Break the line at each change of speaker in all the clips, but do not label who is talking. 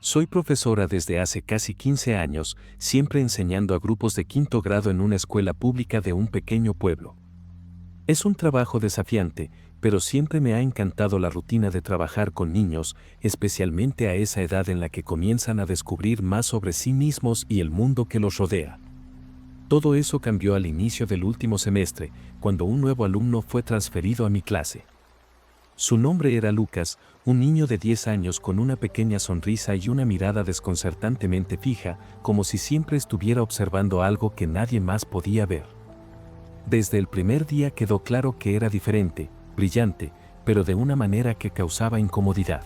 Soy profesora desde hace casi 15 años, siempre enseñando a grupos de quinto grado en una escuela pública de un pequeño pueblo. Es un trabajo desafiante, pero siempre me ha encantado la rutina de trabajar con niños, especialmente a esa edad en la que comienzan a descubrir más sobre sí mismos y el mundo que los rodea. Todo eso cambió al inicio del último semestre, cuando un nuevo alumno fue transferido a mi clase. Su nombre era Lucas, un niño de 10 años con una pequeña sonrisa y una mirada desconcertantemente fija, como si siempre estuviera observando algo que nadie más podía ver. Desde el primer día quedó claro que era diferente, brillante, pero de una manera que causaba incomodidad.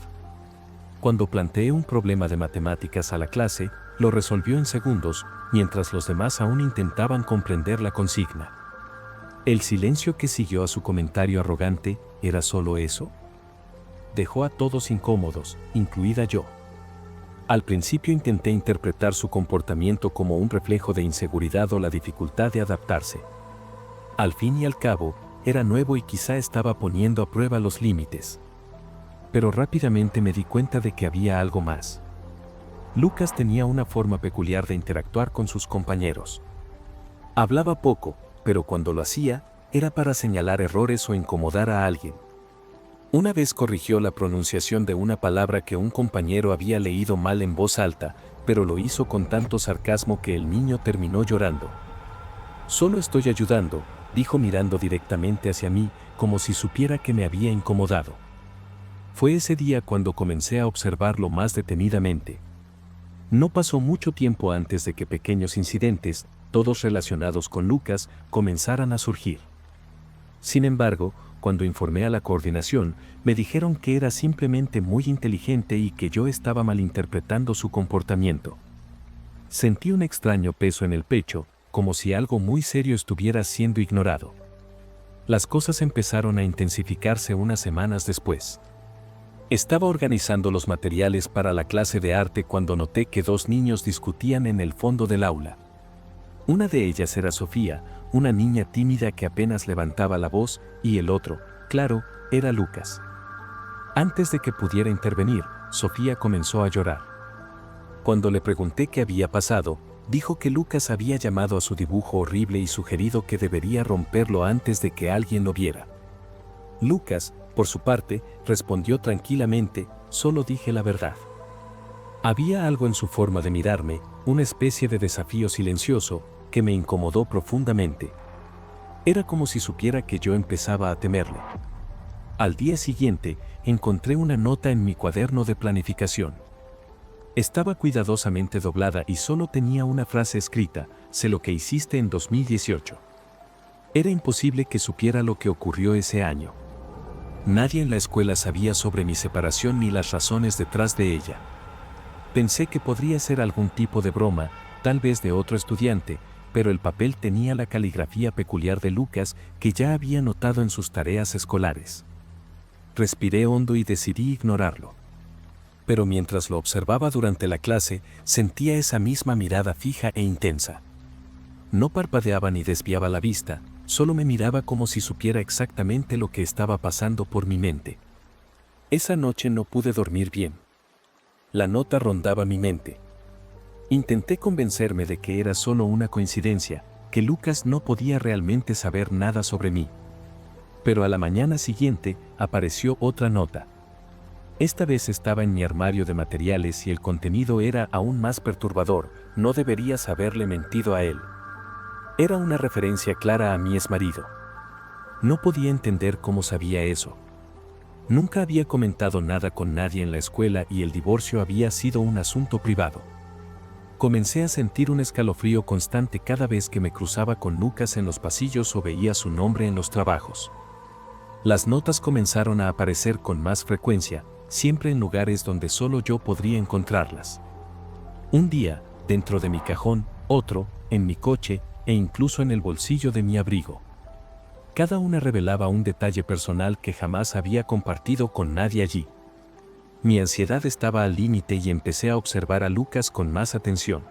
Cuando planteé un problema de matemáticas a la clase, lo resolvió en segundos, mientras los demás aún intentaban comprender la consigna. El silencio que siguió a su comentario arrogante, ¿era solo eso? Dejó a todos incómodos, incluida yo. Al principio intenté interpretar su comportamiento como un reflejo de inseguridad o la dificultad de adaptarse. Al fin y al cabo, era nuevo y quizá estaba poniendo a prueba los límites. Pero rápidamente me di cuenta de que había algo más. Lucas tenía una forma peculiar de interactuar con sus compañeros. Hablaba poco, pero cuando lo hacía, era para señalar errores o incomodar a alguien. Una vez corrigió la pronunciación de una palabra que un compañero había leído mal en voz alta, pero lo hizo con tanto sarcasmo que el niño terminó llorando. «Solo estoy ayudando», dijo mirando directamente hacia mí, como si supiera que me había incomodado. Fue ese día cuando comencé a observarlo más detenidamente. No pasó mucho tiempo antes de que pequeños incidentes, todos relacionados con Lucas, comenzaran a surgir. Sin embargo, cuando informé a la coordinación, me dijeron que era simplemente muy inteligente y que yo estaba malinterpretando su comportamiento. Sentí un extraño peso en el pecho, como si algo muy serio estuviera siendo ignorado. Las cosas empezaron a intensificarse unas semanas después. Estaba organizando los materiales para la clase de arte cuando noté que dos niños discutían en el fondo del aula. Una de ellas era Sofía, una niña tímida que apenas levantaba la voz, y el otro, claro, era Lucas. Antes de que pudiera intervenir, Sofía comenzó a llorar. Cuando le pregunté qué había pasado, dijo que Lucas había llamado a su dibujo horrible y sugerido que debería romperlo antes de que alguien lo viera. Lucas, por su parte, respondió tranquilamente, «Solo dije la verdad». Había algo en su forma de mirarme, una especie de desafío silencioso, que me incomodó profundamente. Era como si supiera que yo empezaba a temerle. Al día siguiente, encontré una nota en mi cuaderno de planificación. Estaba cuidadosamente doblada y solo tenía una frase escrita: «Sé lo que hiciste en 2018». Era imposible que supiera lo que ocurrió ese año. Nadie en la escuela sabía sobre mi separación ni las razones detrás de ella. Pensé que podría ser algún tipo de broma, tal vez de otro estudiante, pero el papel tenía la caligrafía peculiar de Lucas que ya había notado en sus tareas escolares. Respiré hondo y decidí ignorarlo. Pero mientras lo observaba durante la clase, sentía esa misma mirada fija e intensa. No parpadeaba ni desviaba la vista, solo me miraba como si supiera exactamente lo que estaba pasando por mi mente. Esa noche no pude dormir bien. La nota rondaba mi mente. Intenté convencerme de que era solo una coincidencia, que Lucas no podía realmente saber nada sobre mí. Pero a la mañana siguiente apareció otra nota. Esta vez estaba en mi armario de materiales y el contenido era aún más perturbador: «No deberías haberle mentido a él». Era una referencia clara a mi exmarido. No podía entender cómo sabía eso. Nunca había comentado nada con nadie en la escuela y el divorcio había sido un asunto privado. Comencé a sentir un escalofrío constante cada vez que me cruzaba con Lucas en los pasillos o veía su nombre en los trabajos. Las notas comenzaron a aparecer con más frecuencia, siempre en lugares donde solo yo podría encontrarlas. Un día, dentro de mi cajón, otro, en mi coche, e incluso en el bolsillo de mi abrigo. Cada una revelaba un detalle personal que jamás había compartido con nadie allí. Mi ansiedad estaba al límite y empecé a observar a Lucas con más atención.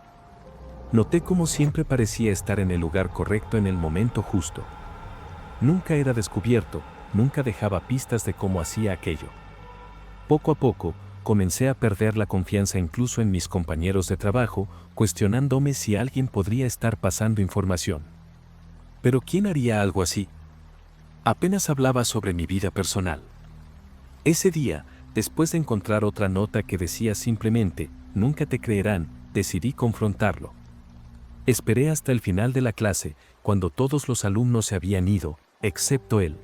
Noté cómo siempre parecía estar en el lugar correcto en el momento justo. Nunca era descubierto, nunca dejaba pistas de cómo hacía aquello. Poco a poco, comencé a perder la confianza incluso en mis compañeros de trabajo, cuestionándome si alguien podría estar pasando información. Pero ¿quién haría algo así? Apenas hablaba sobre mi vida personal. Ese día, después de encontrar otra nota que decía simplemente, nunca te creerán, decidí confrontarlo. Esperé hasta el final de la clase, cuando todos los alumnos se habían ido, excepto él.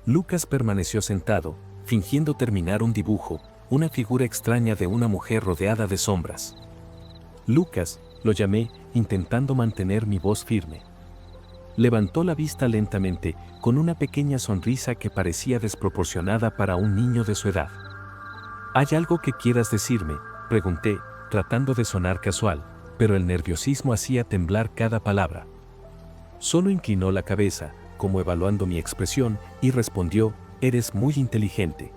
Lucas permaneció sentado, fingiendo terminar un dibujo, una figura extraña de una mujer rodeada de sombras. Lucas, lo llamé, intentando mantener mi voz firme. Levantó la vista lentamente, con una pequeña sonrisa que parecía desproporcionada para un niño de su edad. ¿Hay algo que quieras decirme?, pregunté, tratando de sonar casual, pero el nerviosismo hacía temblar cada palabra. Solo inclinó la cabeza, como evaluando mi expresión, y respondió, eres muy inteligente.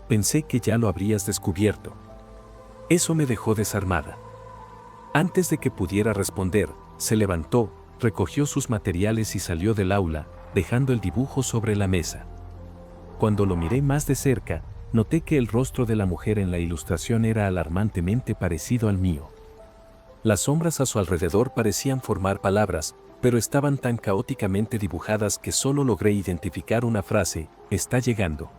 Pensé que ya lo habrías descubierto. Eso me dejó desarmada. Antes de que pudiera responder, se levantó, recogió sus materiales y salió del aula, dejando el dibujo sobre la mesa. Cuando lo miré más de cerca, noté que el rostro de la mujer en la ilustración era alarmantemente parecido al mío. Las sombras a su alrededor parecían formar palabras, pero estaban tan caóticamente dibujadas que solo logré identificar una frase, está llegando.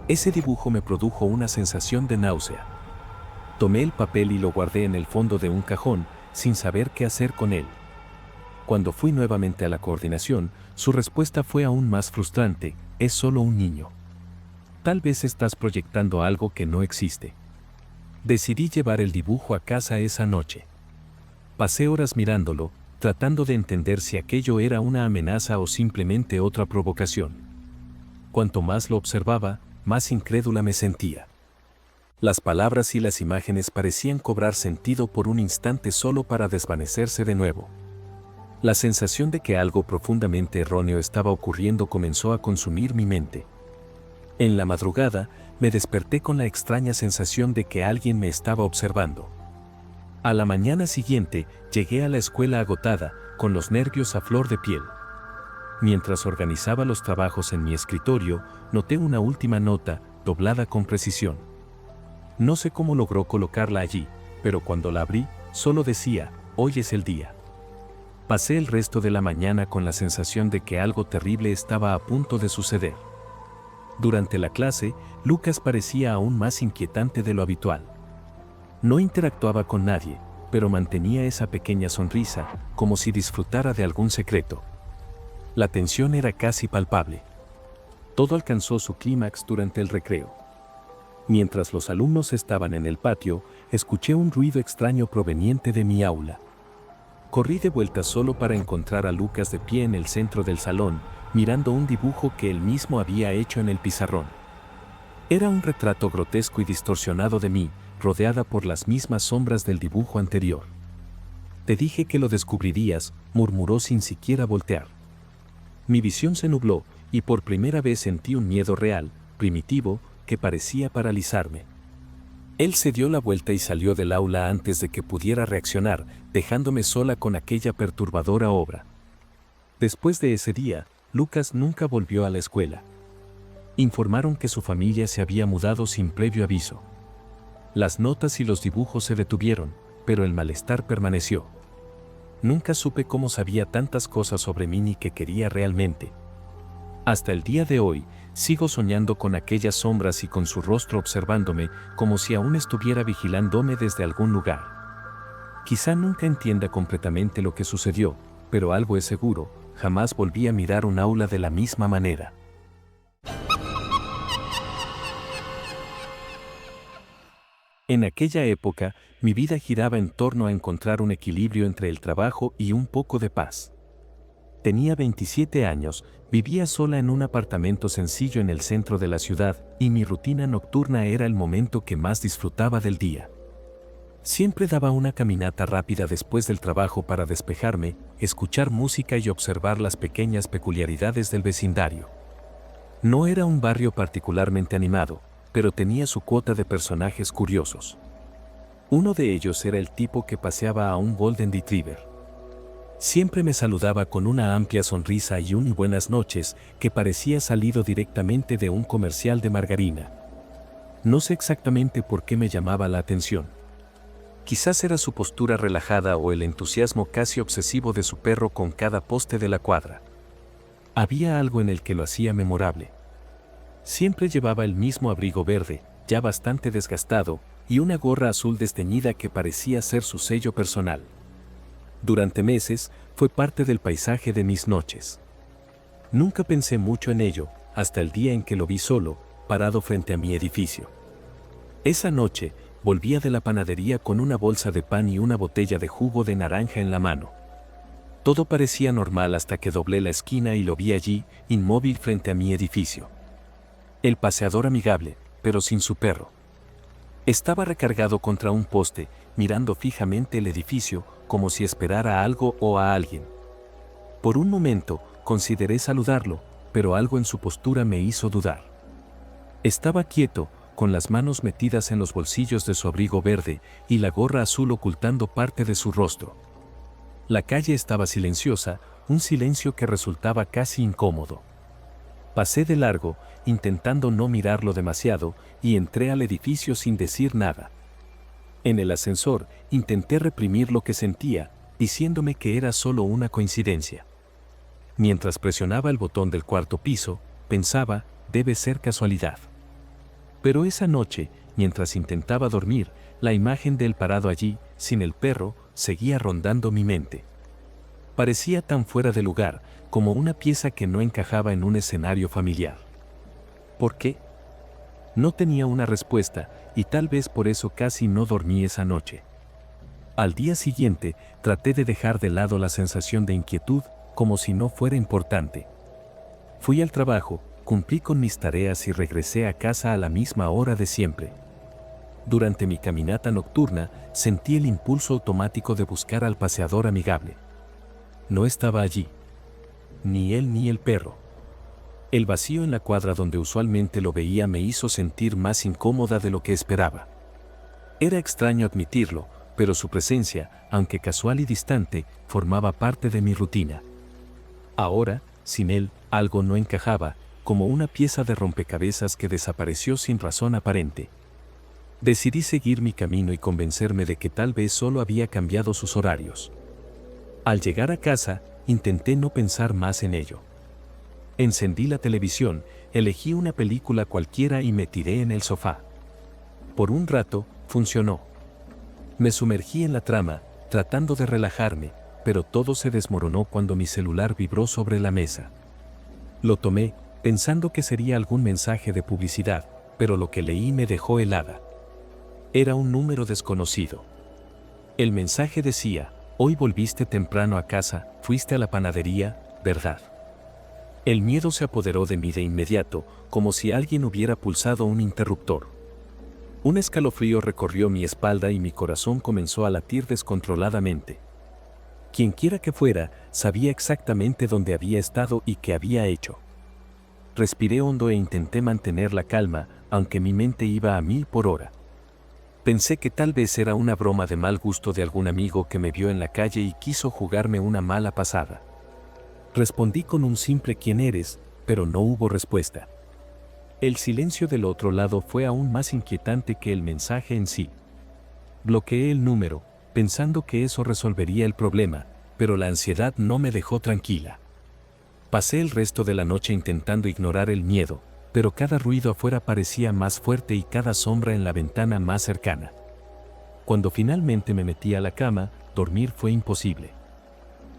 Ese dibujo me produjo una sensación de náusea. Tomé el papel y lo guardé en el fondo de un cajón, sin saber qué hacer con él. Cuando fui nuevamente a la coordinación, su respuesta fue aún más frustrante, es solo un niño. Tal vez estás proyectando algo que no existe. Decidí llevar el dibujo a casa esa noche. Pasé horas mirándolo, tratando de entender si aquello era una amenaza o simplemente otra provocación. Cuanto más lo observaba, más incrédula me sentía. Las palabras y las imágenes parecían cobrar sentido por un instante solo para desvanecerse de nuevo. La sensación de que algo profundamente erróneo estaba ocurriendo comenzó a consumir mi mente. En la madrugada, me desperté con la extraña sensación de que alguien me estaba observando. A la mañana siguiente, llegué a la escuela agotada, con los nervios a flor de piel. Mientras organizaba los trabajos en mi escritorio, noté una última nota, doblada con precisión. No sé cómo logró colocarla allí, pero cuando la abrí, solo decía, hoy es el día. Pasé el resto de la mañana con la sensación de que algo terrible estaba a punto de suceder. Durante la clase, Lucas parecía aún más inquietante de lo habitual. No interactuaba con nadie, pero mantenía esa pequeña sonrisa, como si disfrutara de algún secreto. La tensión era casi palpable. Todo alcanzó su clímax durante el recreo. Mientras los alumnos estaban en el patio, escuché un ruido extraño proveniente de mi aula. Corrí de vuelta solo para encontrar a Lucas de pie en el centro del salón, mirando un dibujo que él mismo había hecho en el pizarrón. Era un retrato grotesco y distorsionado de mí, rodeada por las mismas sombras del dibujo anterior. Te dije que lo descubrirías, murmuró sin siquiera voltear. Mi visión se nubló, y por primera vez sentí un miedo real, primitivo, que parecía paralizarme. Él se dio la vuelta y salió del aula antes de que pudiera reaccionar, dejándome sola con aquella perturbadora obra. Después de ese día, Lucas nunca volvió a la escuela. Informaron que su familia se había mudado sin previo aviso. Las notas y los dibujos se detuvieron, pero el malestar permaneció. Nunca supe cómo sabía tantas cosas sobre mí ni qué quería realmente. Hasta el día de hoy, sigo soñando con aquellas sombras y con su rostro observándome, como si aún estuviera vigilándome desde algún lugar. Quizá nunca entienda completamente lo que sucedió, pero algo es seguro, jamás volví a mirar un aula de la misma manera. En aquella época, mi vida giraba en torno a encontrar un equilibrio entre el trabajo y un poco de paz. Tenía 27 años, vivía sola en un apartamento sencillo en el centro de la ciudad, y mi rutina nocturna era el momento que más disfrutaba del día. Siempre daba una caminata rápida después del trabajo para despejarme, escuchar música y observar las pequeñas peculiaridades del vecindario. No era un barrio particularmente animado, pero tenía su cuota de personajes curiosos. Uno de ellos era el tipo que paseaba a un Golden Retriever. Siempre me saludaba con una amplia sonrisa y un buenas noches que parecía salido directamente de un comercial de margarina. No sé exactamente por qué me llamaba la atención. Quizás era su postura relajada o el entusiasmo casi obsesivo de su perro con cada poste de la cuadra. Había algo en el que lo hacía memorable. Siempre llevaba el mismo abrigo verde, ya bastante desgastado, y una gorra azul desteñida que parecía ser su sello personal. Durante meses, fue parte del paisaje de mis noches. Nunca pensé mucho en ello, hasta el día en que lo vi solo, parado frente a mi edificio. Esa noche, volvía de la panadería con una bolsa de pan y una botella de jugo de naranja en la mano. Todo parecía normal hasta que doblé la esquina y lo vi allí, inmóvil frente a mi edificio. El paseador amigable, pero sin su perro. Estaba recargado contra un poste, mirando fijamente el edificio, como si esperara a algo o a alguien. Por un momento, consideré saludarlo, pero algo en su postura me hizo dudar. Estaba quieto, con las manos metidas en los bolsillos de su abrigo verde y la gorra azul ocultando parte de su rostro. La calle estaba silenciosa, un silencio que resultaba casi incómodo. Pasé de largo, intentando no mirarlo demasiado, y entré al edificio sin decir nada. En el ascensor, intenté reprimir lo que sentía, diciéndome que era solo una coincidencia. Mientras presionaba el botón del cuarto piso, pensaba, debe ser casualidad. Pero esa noche, mientras intentaba dormir, la imagen de él parado allí, sin el perro, seguía rondando mi mente. Parecía tan fuera de lugar, como una pieza que no encajaba en un escenario familiar. ¿Por qué? No tenía una respuesta, y tal vez por eso casi no dormí esa noche. Al día siguiente, traté de dejar de lado la sensación de inquietud, como si no fuera importante. Fui al trabajo, cumplí con mis tareas y regresé a casa a la misma hora de siempre. Durante mi caminata nocturna, sentí el impulso automático de buscar al paseador amigable. No estaba allí. Ni él ni el perro. El vacío en la cuadra donde usualmente lo veía me hizo sentir más incómoda de lo que esperaba. Era extraño admitirlo, pero su presencia, aunque casual y distante, formaba parte de mi rutina. Ahora, sin él, algo no encajaba, como una pieza de rompecabezas que desapareció sin razón aparente. Decidí seguir mi camino y convencerme de que tal vez solo había cambiado sus horarios. Al llegar a casa, intenté no pensar más en ello. Encendí la televisión, elegí una película cualquiera y me tiré en el sofá. Por un rato, funcionó. Me sumergí en la trama, tratando de relajarme, pero todo se desmoronó cuando mi celular vibró sobre la mesa. Lo tomé, pensando que sería algún mensaje de publicidad, pero lo que leí me dejó helada. Era un número desconocido. El mensaje decía: hoy volviste temprano a casa, fuiste a la panadería, ¿verdad? El miedo se apoderó de mí de inmediato, como si alguien hubiera pulsado un interruptor. Un escalofrío recorrió mi espalda y mi corazón comenzó a latir descontroladamente. Quienquiera que fuera, sabía exactamente dónde había estado y qué había hecho. Respiré hondo e intenté mantener la calma, aunque mi mente iba a 1000 por hora. Pensé que tal vez era una broma de mal gusto de algún amigo que me vio en la calle y quiso jugarme una mala pasada. Respondí con un simple ¿quién eres?, pero no hubo respuesta. El silencio del otro lado fue aún más inquietante que el mensaje en sí. Bloqueé el número, pensando que eso resolvería el problema, pero la ansiedad no me dejó tranquila. Pasé el resto de la noche intentando ignorar el miedo, pero cada ruido afuera parecía más fuerte y cada sombra en la ventana más cercana. Cuando finalmente me metí a la cama, dormir fue imposible.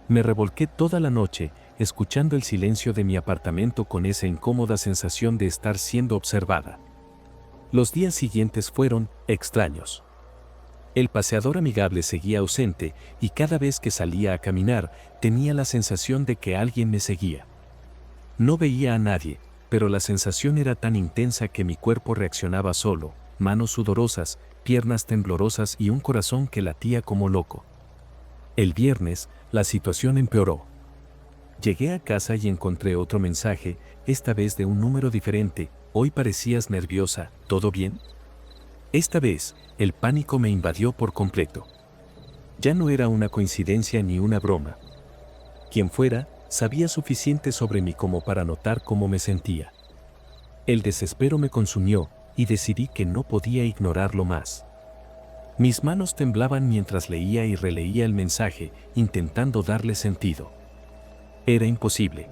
Me revolqué toda la noche, escuchando el silencio de mi apartamento con esa incómoda sensación de estar siendo observada. Los días siguientes fueron extraños. El paseador amigable seguía ausente y cada vez que salía a caminar tenía la sensación de que alguien me seguía. No veía a nadie, pero la sensación era tan intensa que mi cuerpo reaccionaba solo, manos sudorosas, piernas temblorosas y un corazón que latía como loco. El viernes, la situación empeoró. Llegué a casa y encontré otro mensaje, esta vez de un número diferente: hoy parecías nerviosa, ¿todo bien? Esta vez, el pánico me invadió por completo. Ya no era una coincidencia ni una broma. Quien fuera, sabía suficiente sobre mí como para notar cómo me sentía. El desespero me consumió, y decidí que no podía ignorarlo más. Mis manos temblaban mientras leía y releía el mensaje, intentando darle sentido. Era imposible.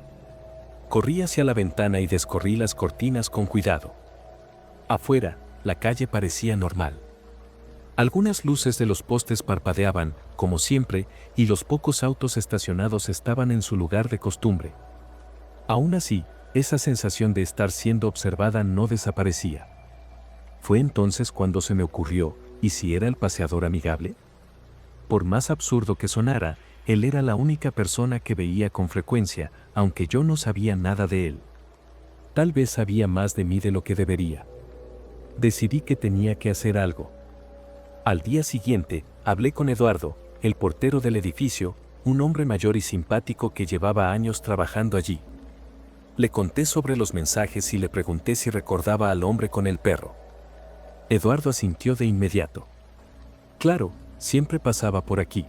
Corrí hacia la ventana y descorrí las cortinas con cuidado. Afuera, la calle parecía normal. Algunas luces de los postes parpadeaban, como siempre, y los pocos autos estacionados estaban en su lugar de costumbre. Aún así, esa sensación de estar siendo observada no desaparecía. Fue entonces cuando se me ocurrió, ¿y si era el paseador amigable? Por más absurdo que sonara, él era la única persona que veía con frecuencia, aunque yo no sabía nada de él. Tal vez sabía más de mí de lo que debería. Decidí que tenía que hacer algo. Al día siguiente, hablé con Eduardo, el portero del edificio, un hombre mayor y simpático que llevaba años trabajando allí. Le conté sobre los mensajes y le pregunté si recordaba al hombre con el perro. Eduardo asintió de inmediato. Claro, siempre pasaba por aquí.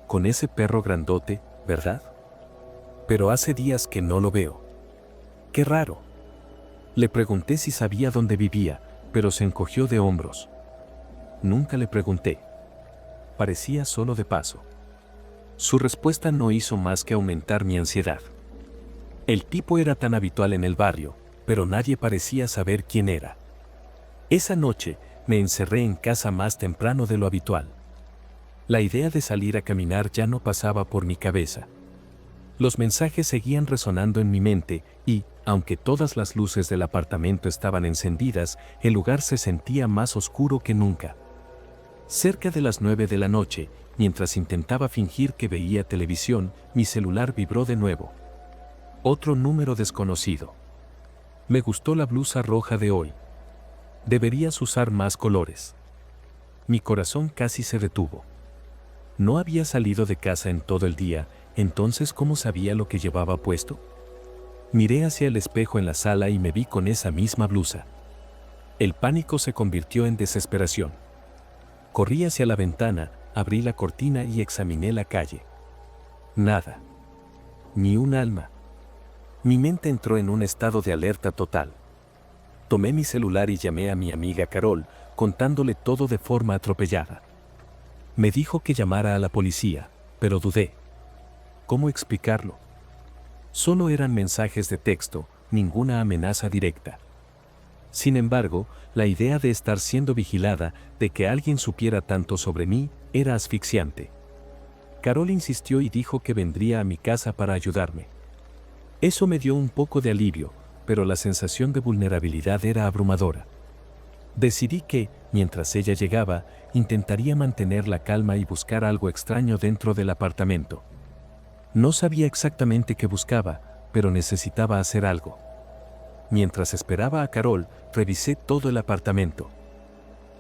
Con ese perro grandote, ¿verdad? Pero hace días que no lo veo. Qué raro. Le pregunté si sabía dónde vivía, pero se encogió de hombros. Nunca le pregunté. Parecía solo de paso. Su respuesta no hizo más que aumentar mi ansiedad. El tipo era tan habitual en el barrio, pero nadie parecía saber quién era. Esa noche, me encerré en casa más temprano de lo habitual. La idea de salir a caminar ya no pasaba por mi cabeza. Los mensajes seguían resonando en mi mente y, aunque todas las luces del apartamento estaban encendidas, el lugar se sentía más oscuro que nunca. Cerca de las 9 de la noche, mientras intentaba fingir que veía televisión, mi celular vibró de nuevo. Otro número desconocido. Me gustó la blusa roja de hoy. Deberías usar más colores. Mi corazón casi se detuvo. No había salido de casa en todo el día, entonces ¿cómo sabía lo que llevaba puesto? Miré hacia el espejo en la sala y me vi con esa misma blusa. El pánico se convirtió en desesperación. Corrí hacia la ventana, abrí la cortina y examiné la calle. Nada. Ni un alma. Mi mente entró en un estado de alerta total. Tomé mi celular y llamé a mi amiga Carol, contándole todo de forma atropellada. Me dijo que llamara a la policía, pero dudé. ¿Cómo explicarlo? Solo eran mensajes de texto, ninguna amenaza directa. Sin embargo, la idea de estar siendo vigilada, de que alguien supiera tanto sobre mí, era asfixiante. Carol insistió y dijo que vendría a mi casa para ayudarme. Eso me dio un poco de alivio, pero la sensación de vulnerabilidad era abrumadora. Decidí que, mientras ella llegaba, intentaría mantener la calma y buscar algo extraño dentro del apartamento. No sabía exactamente qué buscaba, pero necesitaba hacer algo. Mientras esperaba a Carol, revisé todo el apartamento.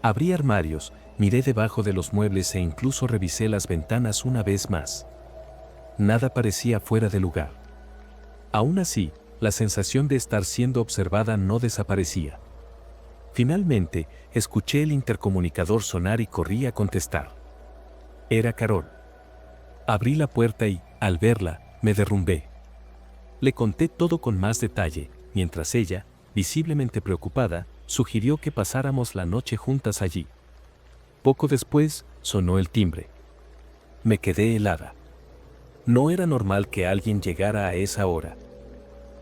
Abrí armarios, miré debajo de los muebles e incluso revisé las ventanas una vez más. Nada parecía fuera de lugar. Aún así, la sensación de estar siendo observada no desaparecía. Finalmente, escuché el intercomunicador sonar y corrí a contestar. Era Carol. Abrí la puerta y, al verla, me derrumbé. Le conté todo con más detalle, mientras ella, visiblemente preocupada, sugirió que pasáramos la noche juntas allí. Poco después, sonó el timbre. Me quedé helada. No era normal que alguien llegara a esa hora.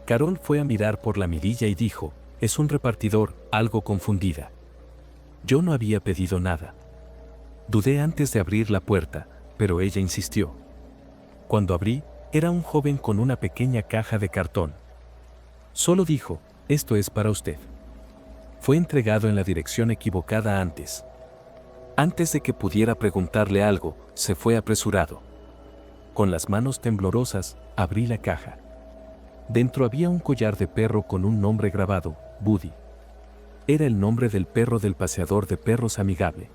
Carol fue a mirar por la mirilla y dijo, «Es un repartidor», algo confundida. Yo no había pedido nada. Dudé antes de abrir la puerta, pero ella insistió. Cuando abrí, era un joven con una pequeña caja de cartón. Solo dijo, «Esto es para usted». Fue entregado en la dirección equivocada antes. Antes de que pudiera preguntarle algo, se fue apresurado. Con las manos temblorosas, abrí la caja. Dentro había un collar de perro con un nombre grabado, Buddy. Era el nombre del perro del paseador de perros amigable.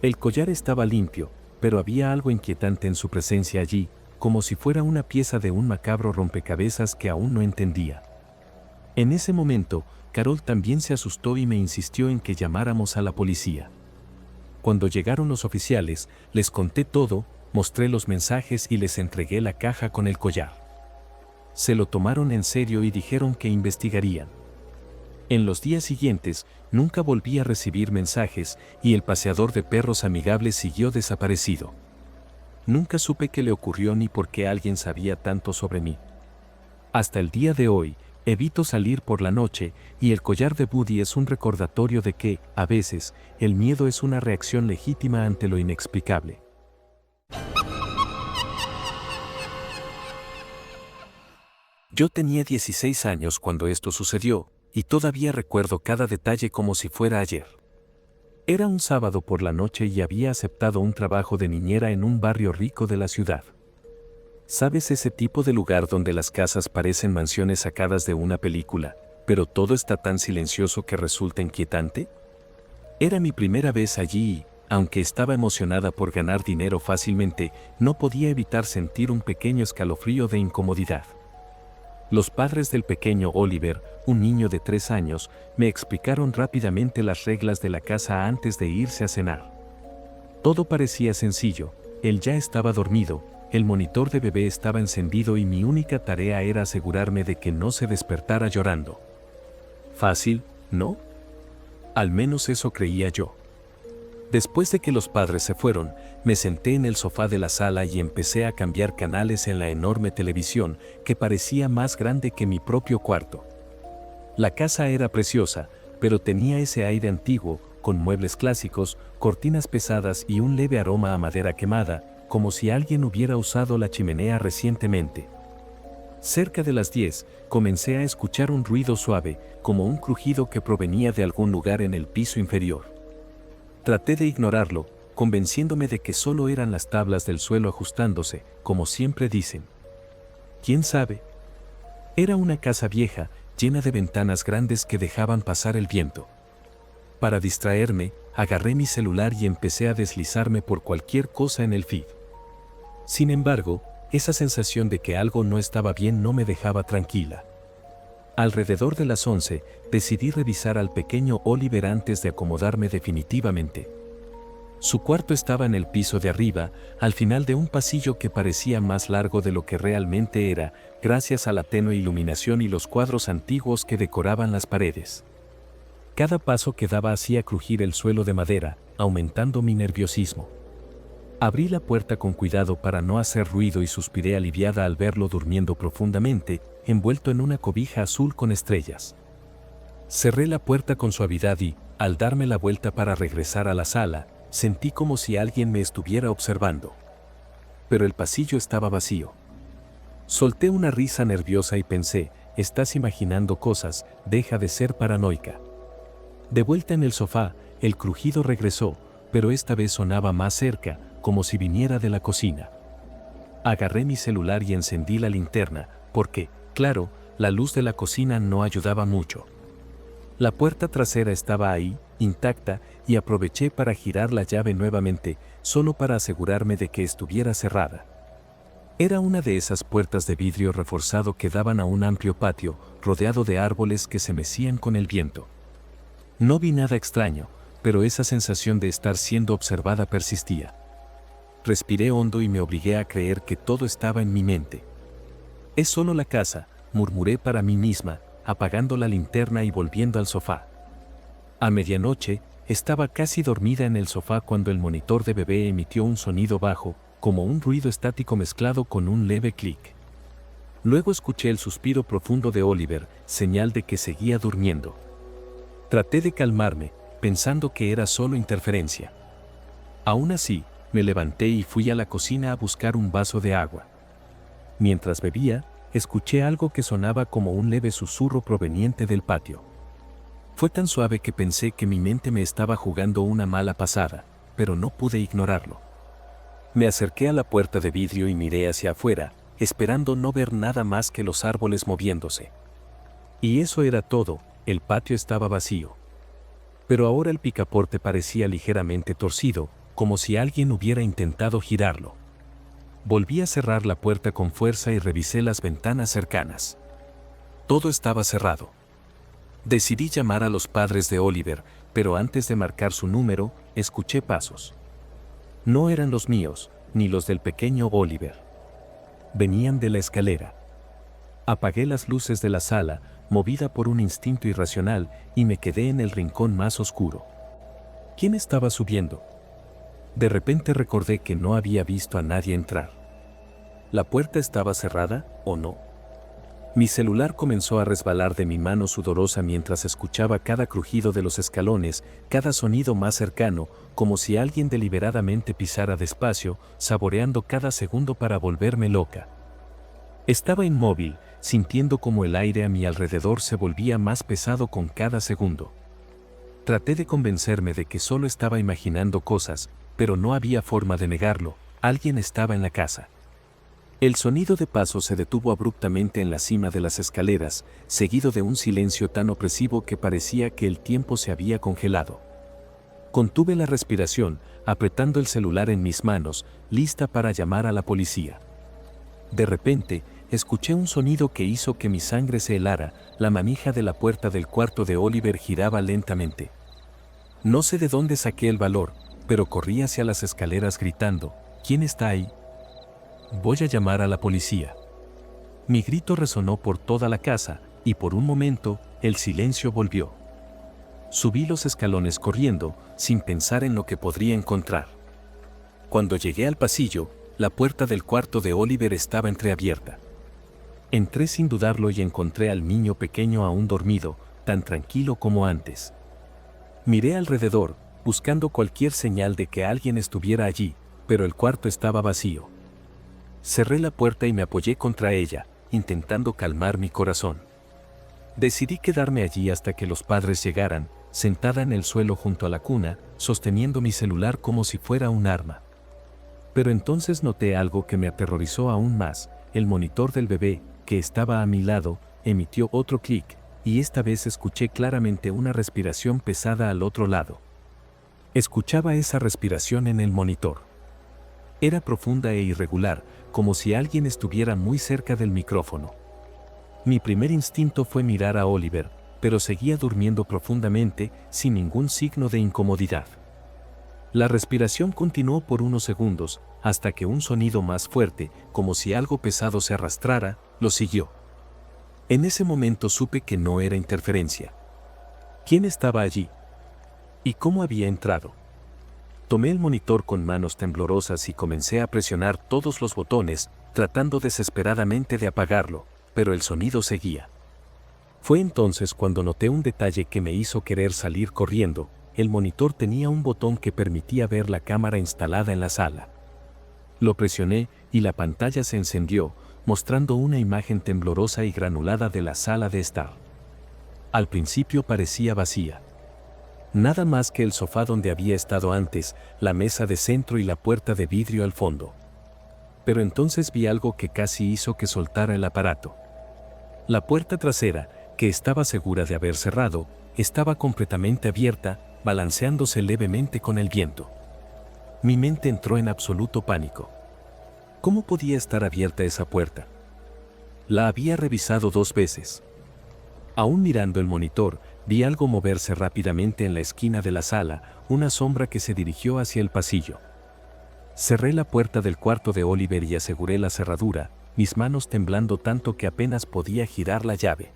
El collar estaba limpio, pero había algo inquietante en su presencia allí, como si fuera una pieza de un macabro rompecabezas que aún no entendía. En ese momento, Carol también se asustó y me insistió en que llamáramos a la policía. Cuando llegaron los oficiales, les conté todo, mostré los mensajes y les entregué la caja con el collar. Se lo tomaron en serio y dijeron que investigarían. En los días siguientes, nunca volví a recibir mensajes y el paseador de perros amigable siguió desaparecido. Nunca supe qué le ocurrió ni por qué alguien sabía tanto sobre mí. Hasta el día de hoy, evito salir por la noche y el collar de Buddy es un recordatorio de que, a veces, el miedo es una reacción legítima ante lo inexplicable. Yo tenía 16 años cuando esto sucedió, y todavía recuerdo cada detalle como si fuera ayer. Era un sábado por la noche y había aceptado un trabajo de niñera en un barrio rico de la ciudad. ¿Sabes ese tipo de lugar donde las casas parecen mansiones sacadas de una película, pero todo está tan silencioso que resulta inquietante? Era mi primera vez allí y, aunque estaba emocionada por ganar dinero fácilmente, no podía evitar sentir un pequeño escalofrío de incomodidad. Los padres del pequeño Oliver, un niño de 3 años, me explicaron rápidamente las reglas de la casa antes de irse a cenar. Todo parecía sencillo, él ya estaba dormido, el monitor de bebé estaba encendido y mi única tarea era asegurarme de que no se despertara llorando. Fácil, ¿no? Al menos eso creía yo. Después de que los padres se fueron, me senté en el sofá de la sala y empecé a cambiar canales en la enorme televisión que parecía más grande que mi propio cuarto. La casa era preciosa, pero tenía ese aire antiguo, con muebles clásicos, cortinas pesadas y un leve aroma a madera quemada, como si alguien hubiera usado la chimenea recientemente. Cerca de las 10, comencé a escuchar un ruido suave, como un crujido que provenía de algún lugar en el piso inferior. Traté de ignorarlo, convenciéndome de que solo eran las tablas del suelo ajustándose, como siempre dicen. ¿Quién sabe? Era una casa vieja, llena de ventanas grandes que dejaban pasar el viento. Para distraerme, agarré mi celular y empecé a deslizarme por cualquier cosa en el feed. Sin embargo, esa sensación de que algo no estaba bien no me dejaba tranquila. Alrededor de las 11, decidí revisar al pequeño Oliver antes de acomodarme definitivamente. Su cuarto estaba en el piso de arriba, al final de un pasillo que parecía más largo de lo que realmente era, gracias a la tenue iluminación y los cuadros antiguos que decoraban las paredes. Cada paso que daba hacía crujir el suelo de madera, aumentando mi nerviosismo. Abrí la puerta con cuidado para no hacer ruido y suspiré aliviada al verlo durmiendo profundamente, envuelto en una cobija azul con estrellas. Cerré la puerta con suavidad y, al darme la vuelta para regresar a la sala, sentí como si alguien me estuviera observando. Pero el pasillo estaba vacío. Solté una risa nerviosa y pensé, estás imaginando cosas, deja de ser paranoica. De vuelta en el sofá, el crujido regresó, pero esta vez sonaba más cerca, como si viniera de la cocina. Agarré mi celular y encendí la linterna, porque, claro, la luz de la cocina no ayudaba mucho. La puerta trasera estaba ahí, intacta, y aproveché para girar la llave nuevamente, solo para asegurarme de que estuviera cerrada. Era una de esas puertas de vidrio reforzado que daban a un amplio patio, rodeado de árboles que se mecían con el viento. No vi nada extraño, pero esa sensación de estar siendo observada persistía. Respiré hondo y me obligué a creer que todo estaba en mi mente. Es solo la casa, murmuré para mí misma, apagando la linterna y volviendo al sofá. A medianoche, estaba casi dormida en el sofá cuando el monitor de bebé emitió un sonido bajo, como un ruido estático mezclado con un leve clic. Luego escuché el suspiro profundo de Oliver, señal de que seguía durmiendo. Traté de calmarme, pensando que era solo interferencia. Aún así, me levanté y fui a la cocina a buscar un vaso de agua. Mientras bebía, escuché algo que sonaba como un leve susurro proveniente del patio. Fue tan suave que pensé que mi mente me estaba jugando una mala pasada, pero no pude ignorarlo. Me acerqué a la puerta de vidrio y miré hacia afuera, esperando no ver nada más que los árboles moviéndose. Y eso era todo, el patio estaba vacío. Pero ahora el picaporte parecía ligeramente torcido, como si alguien hubiera intentado girarlo. Volví a cerrar la puerta con fuerza y revisé las ventanas cercanas. Todo estaba cerrado. Decidí llamar a los padres de Oliver, pero antes de marcar su número, escuché pasos. No eran los míos, ni los del pequeño Oliver. Venían de la escalera. Apagué las luces de la sala, movida por un instinto irracional, y me quedé en el rincón más oscuro. ¿Quién estaba subiendo? De repente recordé que no había visto a nadie entrar. ¿La puerta estaba cerrada o no? Mi celular comenzó a resbalar de mi mano sudorosa mientras escuchaba cada crujido de los escalones, cada sonido más cercano, como si alguien deliberadamente pisara despacio, saboreando cada segundo para volverme loca. Estaba inmóvil, sintiendo como el aire a mi alrededor se volvía más pesado con cada segundo. Traté de convencerme de que solo estaba imaginando cosas, pero no había forma de negarlo. Alguien estaba en la casa. El sonido de pasos se detuvo abruptamente en la cima de las escaleras, seguido de un silencio tan opresivo que parecía que el tiempo se había congelado. Contuve la respiración, apretando el celular en mis manos, lista para llamar a la policía. De repente, escuché un sonido que hizo que mi sangre se helara. La manija de la puerta del cuarto de Oliver giraba lentamente. No sé de dónde saqué el valor, pero corrí hacia las escaleras gritando: ¿quién está ahí? Voy a llamar a la policía. Mi grito resonó por toda la casa, y por un momento, el silencio volvió. Subí los escalones corriendo, sin pensar en lo que podría encontrar. Cuando llegué al pasillo, la puerta del cuarto de Oliver estaba entreabierta. Entré sin dudarlo y encontré al niño pequeño aún dormido, tan tranquilo como antes. Miré alrededor, buscando cualquier señal de que alguien estuviera allí, pero el cuarto estaba vacío. Cerré la puerta y me apoyé contra ella, intentando calmar mi corazón. Decidí quedarme allí hasta que los padres llegaran, sentada en el suelo junto a la cuna, sosteniendo mi celular como si fuera un arma. Pero entonces noté algo que me aterrorizó aún más: el monitor del bebé, que estaba a mi lado, emitió otro clic, y esta vez escuché claramente una respiración pesada al otro lado. Escuchaba esa respiración en el monitor. Era profunda e irregular, como si alguien estuviera muy cerca del micrófono. Mi primer instinto fue mirar a Oliver, pero seguía durmiendo profundamente, sin ningún signo de incomodidad. La respiración continuó por unos segundos, hasta que un sonido más fuerte, como si algo pesado se arrastrara, lo siguió. En ese momento supe que no era interferencia. ¿Quién estaba allí? ¿Y cómo había entrado? Tomé el monitor con manos temblorosas y comencé a presionar todos los botones, tratando desesperadamente de apagarlo, pero el sonido seguía. Fue entonces cuando noté un detalle que me hizo querer salir corriendo. El monitor tenía un botón que permitía ver la cámara instalada en la sala. Lo presioné y la pantalla se encendió, mostrando una imagen temblorosa y granulada de la sala de estar. Al principio parecía vacía. Nada más que el sofá donde había estado antes, la mesa de centro y la puerta de vidrio al fondo. Pero entonces vi algo que casi hizo que soltara el aparato. La puerta trasera, que estaba segura de haber cerrado, estaba completamente abierta, balanceándose levemente con el viento. Mi mente entró en absoluto pánico. ¿Cómo podía estar abierta esa puerta? La había revisado 2 veces. Aún mirando el monitor, vi algo moverse rápidamente en la esquina de la sala, una sombra que se dirigió hacia el pasillo. Cerré la puerta del cuarto de Oliver y aseguré la cerradura, mis manos temblando tanto que apenas podía girar la llave.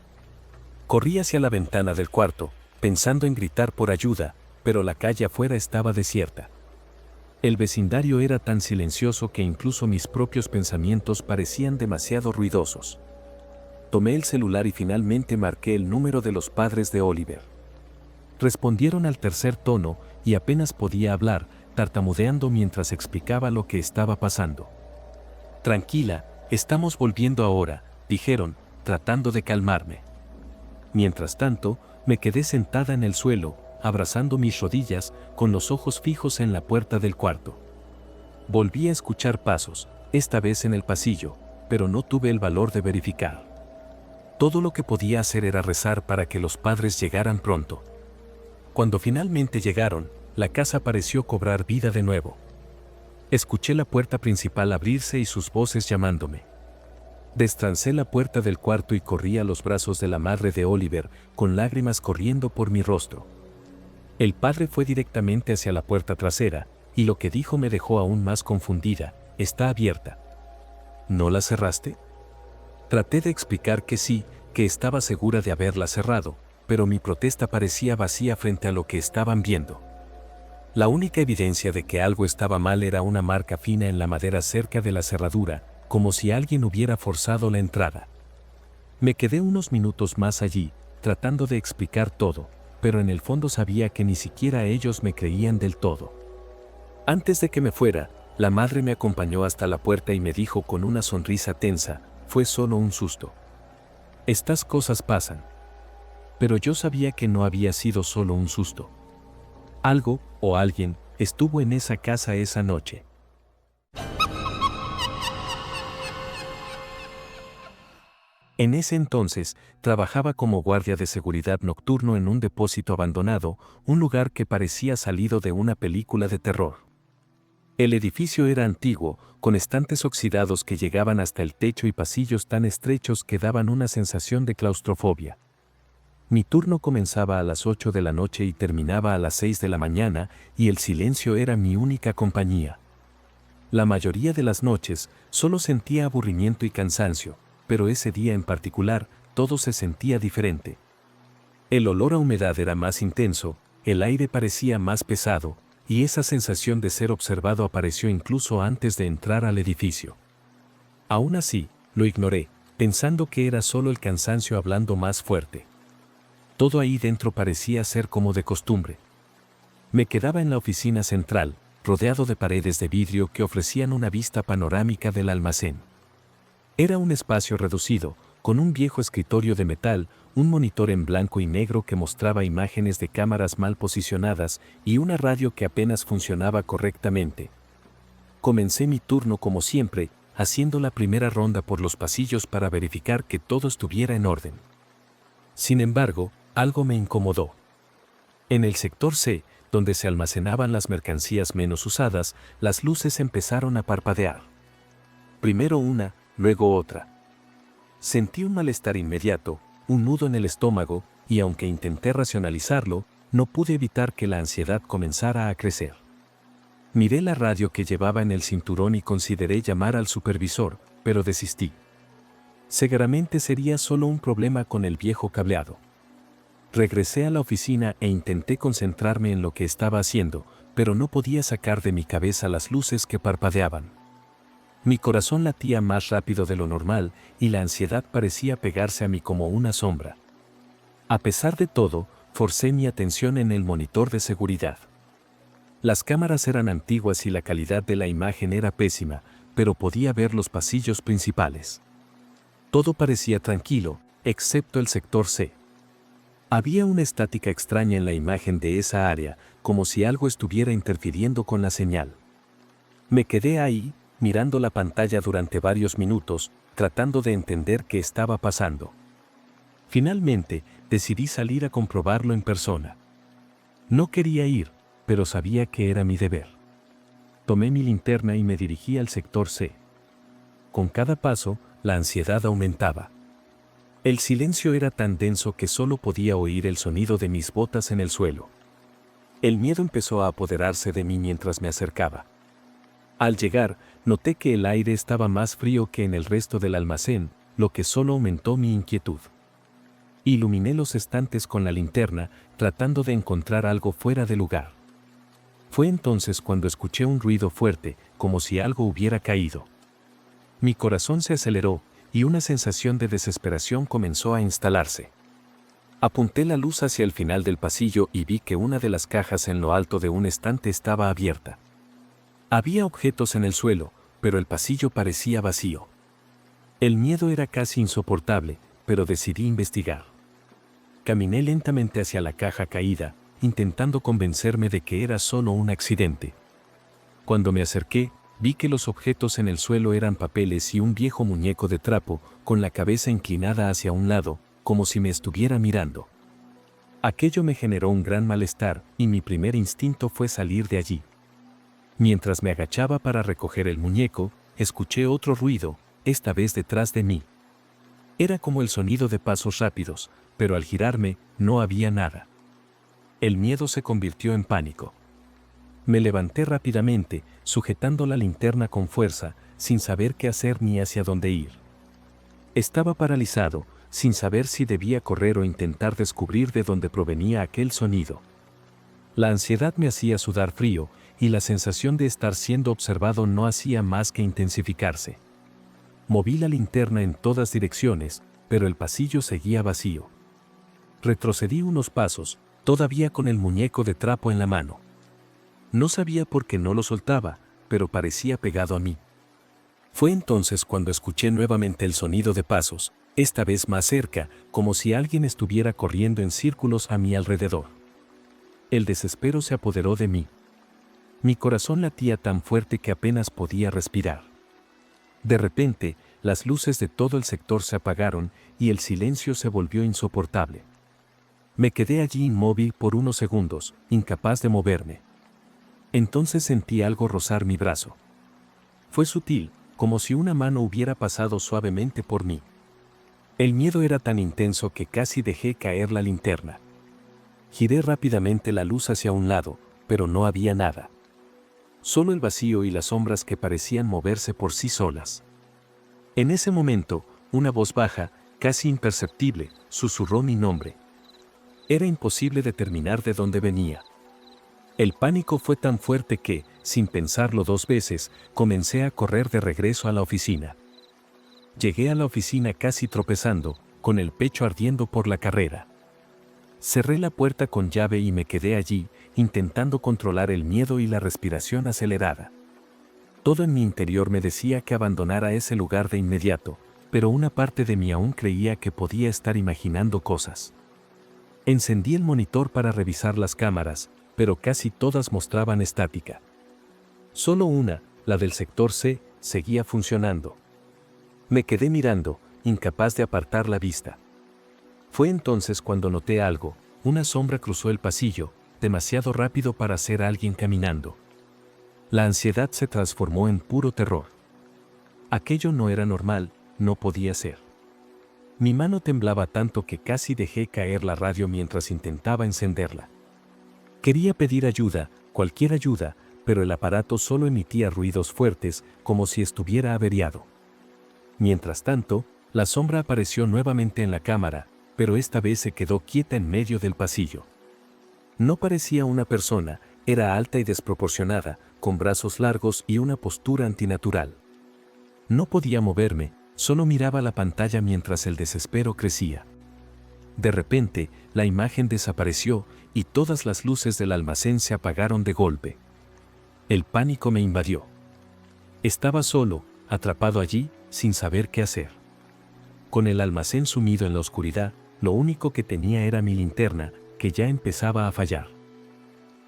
Corrí hacia la ventana del cuarto, pensando en gritar por ayuda, pero la calle afuera estaba desierta. El vecindario era tan silencioso que incluso mis propios pensamientos parecían demasiado ruidosos. Tomé el celular y finalmente marqué el número de los padres de Oliver. Respondieron al tercer tono y apenas podía hablar, tartamudeando mientras explicaba lo que estaba pasando. «Tranquila, estamos volviendo ahora», dijeron, tratando de calmarme. Mientras tanto, me quedé sentada en el suelo, abrazando mis rodillas, con los ojos fijos en la puerta del cuarto. Volví a escuchar pasos, esta vez en el pasillo, pero no tuve el valor de verificar. Todo lo que podía hacer era rezar para que los padres llegaran pronto. Cuando finalmente llegaron, la casa pareció cobrar vida de nuevo. Escuché la puerta principal abrirse y sus voces llamándome. Destrancé la puerta del cuarto y corrí a los brazos de la madre de Oliver, con lágrimas corriendo por mi rostro. El padre fue directamente hacia la puerta trasera, y lo que dijo me dejó aún más confundida: «Está abierta». «¿No la cerraste?». Traté de explicar que sí, que estaba segura de haberla cerrado, pero mi protesta parecía vacía frente a lo que estaban viendo. La única evidencia de que algo estaba mal era una marca fina en la madera cerca de la cerradura, como si alguien hubiera forzado la entrada. Me quedé unos minutos más allí, tratando de explicar todo, pero en el fondo sabía que ni siquiera ellos me creían del todo. Antes de que me fuera, la madre me acompañó hasta la puerta y me dijo con una sonrisa tensa, fue solo un susto. Estas cosas pasan. Pero yo sabía que no había sido solo un susto. Algo, o alguien, estuvo en esa casa esa noche. En ese entonces, trabajaba como guardia de seguridad nocturno en un depósito abandonado, un lugar que parecía salido de una película de terror. El edificio era antiguo, con estantes oxidados que llegaban hasta el techo y pasillos tan estrechos que daban una sensación de claustrofobia. Mi turno comenzaba a las 8 de la noche y terminaba a las 6 de la mañana, y el silencio era mi única compañía. La mayoría de las noches solo sentía aburrimiento y cansancio, pero ese día en particular, todo se sentía diferente. El olor a humedad era más intenso, el aire parecía más pesado, y esa sensación de ser observado apareció incluso antes de entrar al edificio. Aún así, lo ignoré, pensando que era solo el cansancio hablando más fuerte. Todo ahí dentro parecía ser como de costumbre. Me quedaba en la oficina central, rodeado de paredes de vidrio que ofrecían una vista panorámica del almacén. Era un espacio reducido, con un viejo escritorio de metal, un monitor en blanco y negro que mostraba imágenes de cámaras mal posicionadas y una radio que apenas funcionaba correctamente. Comencé mi turno como siempre, haciendo la primera ronda por los pasillos para verificar que todo estuviera en orden. Sin embargo, algo me incomodó. En el sector C, donde se almacenaban las mercancías menos usadas, las luces empezaron a parpadear. Primero una, luego otra. Sentí un malestar inmediato, un nudo en el estómago, y aunque intenté racionalizarlo, no pude evitar que la ansiedad comenzara a crecer. Miré la radio que llevaba en el cinturón y consideré llamar al supervisor, pero desistí. Seguramente sería solo un problema con el viejo cableado. Regresé a la oficina e intenté concentrarme en lo que estaba haciendo, pero no podía sacar de mi cabeza las luces que parpadeaban. Mi corazón latía más rápido de lo normal y la ansiedad parecía pegarse a mí como una sombra. A pesar de todo, forcé mi atención en el monitor de seguridad. Las cámaras eran antiguas y la calidad de la imagen era pésima, pero podía ver los pasillos principales. Todo parecía tranquilo, excepto el sector C. Había una estática extraña en la imagen de esa área, como si algo estuviera interfiriendo con la señal. Me quedé ahí, mirando la pantalla durante varios minutos, tratando de entender qué estaba pasando. Finalmente, decidí salir a comprobarlo en persona. No quería ir, pero sabía que era mi deber. Tomé mi linterna y me dirigí al sector C. Con cada paso, la ansiedad aumentaba. El silencio era tan denso que solo podía oír el sonido de mis botas en el suelo. El miedo empezó a apoderarse de mí mientras me acercaba. Al llegar, noté que el aire estaba más frío que en el resto del almacén, lo que solo aumentó mi inquietud. Iluminé los estantes con la linterna, tratando de encontrar algo fuera de lugar. Fue entonces cuando escuché un ruido fuerte, como si algo hubiera caído. Mi corazón se aceleró, y una sensación de desesperación comenzó a instalarse. Apunté la luz hacia el final del pasillo y vi que una de las cajas en lo alto de un estante estaba abierta. Había objetos en el suelo, pero el pasillo parecía vacío. El miedo era casi insoportable, pero decidí investigar. Caminé lentamente hacia la caja caída, intentando convencerme de que era solo un accidente. Cuando me acerqué, vi que los objetos en el suelo eran papeles y un viejo muñeco de trapo, con la cabeza inclinada hacia un lado, como si me estuviera mirando. Aquello me generó un gran malestar, y mi primer instinto fue salir de allí. Mientras me agachaba para recoger el muñeco, escuché otro ruido, esta vez detrás de mí. Era como el sonido de pasos rápidos, pero al girarme, no había nada. El miedo se convirtió en pánico. Me levanté rápidamente, sujetando la linterna con fuerza, sin saber qué hacer ni hacia dónde ir. Estaba paralizado, sin saber si debía correr o intentar descubrir de dónde provenía aquel sonido. La ansiedad me hacía sudar frío, y la sensación de estar siendo observado no hacía más que intensificarse. Moví la linterna en todas direcciones, pero el pasillo seguía vacío. Retrocedí unos pasos, todavía con el muñeco de trapo en la mano. No sabía por qué no lo soltaba, pero parecía pegado a mí. Fue entonces cuando escuché nuevamente el sonido de pasos, esta vez más cerca, como si alguien estuviera corriendo en círculos a mi alrededor. El desespero se apoderó de mí. Mi corazón latía tan fuerte que apenas podía respirar. De repente, las luces de todo el sector se apagaron y el silencio se volvió insoportable. Me quedé allí inmóvil por unos segundos, incapaz de moverme. Entonces sentí algo rozar mi brazo. Fue sutil, como si una mano hubiera pasado suavemente por mí. El miedo era tan intenso que casi dejé caer la linterna. Giré rápidamente la luz hacia un lado, pero no había nada. Solo el vacío y las sombras que parecían moverse por sí solas. En ese momento, una voz baja, casi imperceptible, susurró mi nombre. Era imposible determinar de dónde venía. El pánico fue tan fuerte que, sin pensarlo dos veces, comencé a correr de regreso a la oficina. Llegué a la oficina casi tropezando, con el pecho ardiendo por la carrera. Cerré la puerta con llave y me quedé allí, intentando controlar el miedo y la respiración acelerada. Todo en mi interior me decía que abandonara ese lugar de inmediato, pero una parte de mí aún creía que podía estar imaginando cosas. Encendí el monitor para revisar las cámaras, pero casi todas mostraban estática. Solo una, la del sector C, seguía funcionando. Me quedé mirando, incapaz de apartar la vista. Fue entonces cuando noté algo, una sombra cruzó el pasillo, demasiado rápido para ser alguien caminando. La ansiedad se transformó en puro terror. Aquello no era normal, no podía ser. Mi mano temblaba tanto que casi dejé caer la radio mientras intentaba encenderla. Quería pedir ayuda, cualquier ayuda, pero el aparato solo emitía ruidos fuertes, como si estuviera averiado. Mientras tanto, la sombra apareció nuevamente en la cámara, pero esta vez se quedó quieta en medio del pasillo. No parecía una persona, era alta y desproporcionada, con brazos largos y una postura antinatural. No podía moverme, solo miraba la pantalla mientras el desespero crecía. De repente, la imagen desapareció y todas las luces del almacén se apagaron de golpe. El pánico me invadió. Estaba solo, atrapado allí, sin saber qué hacer. Con el almacén sumido en la oscuridad, lo único que tenía era mi linterna, que ya empezaba a fallar.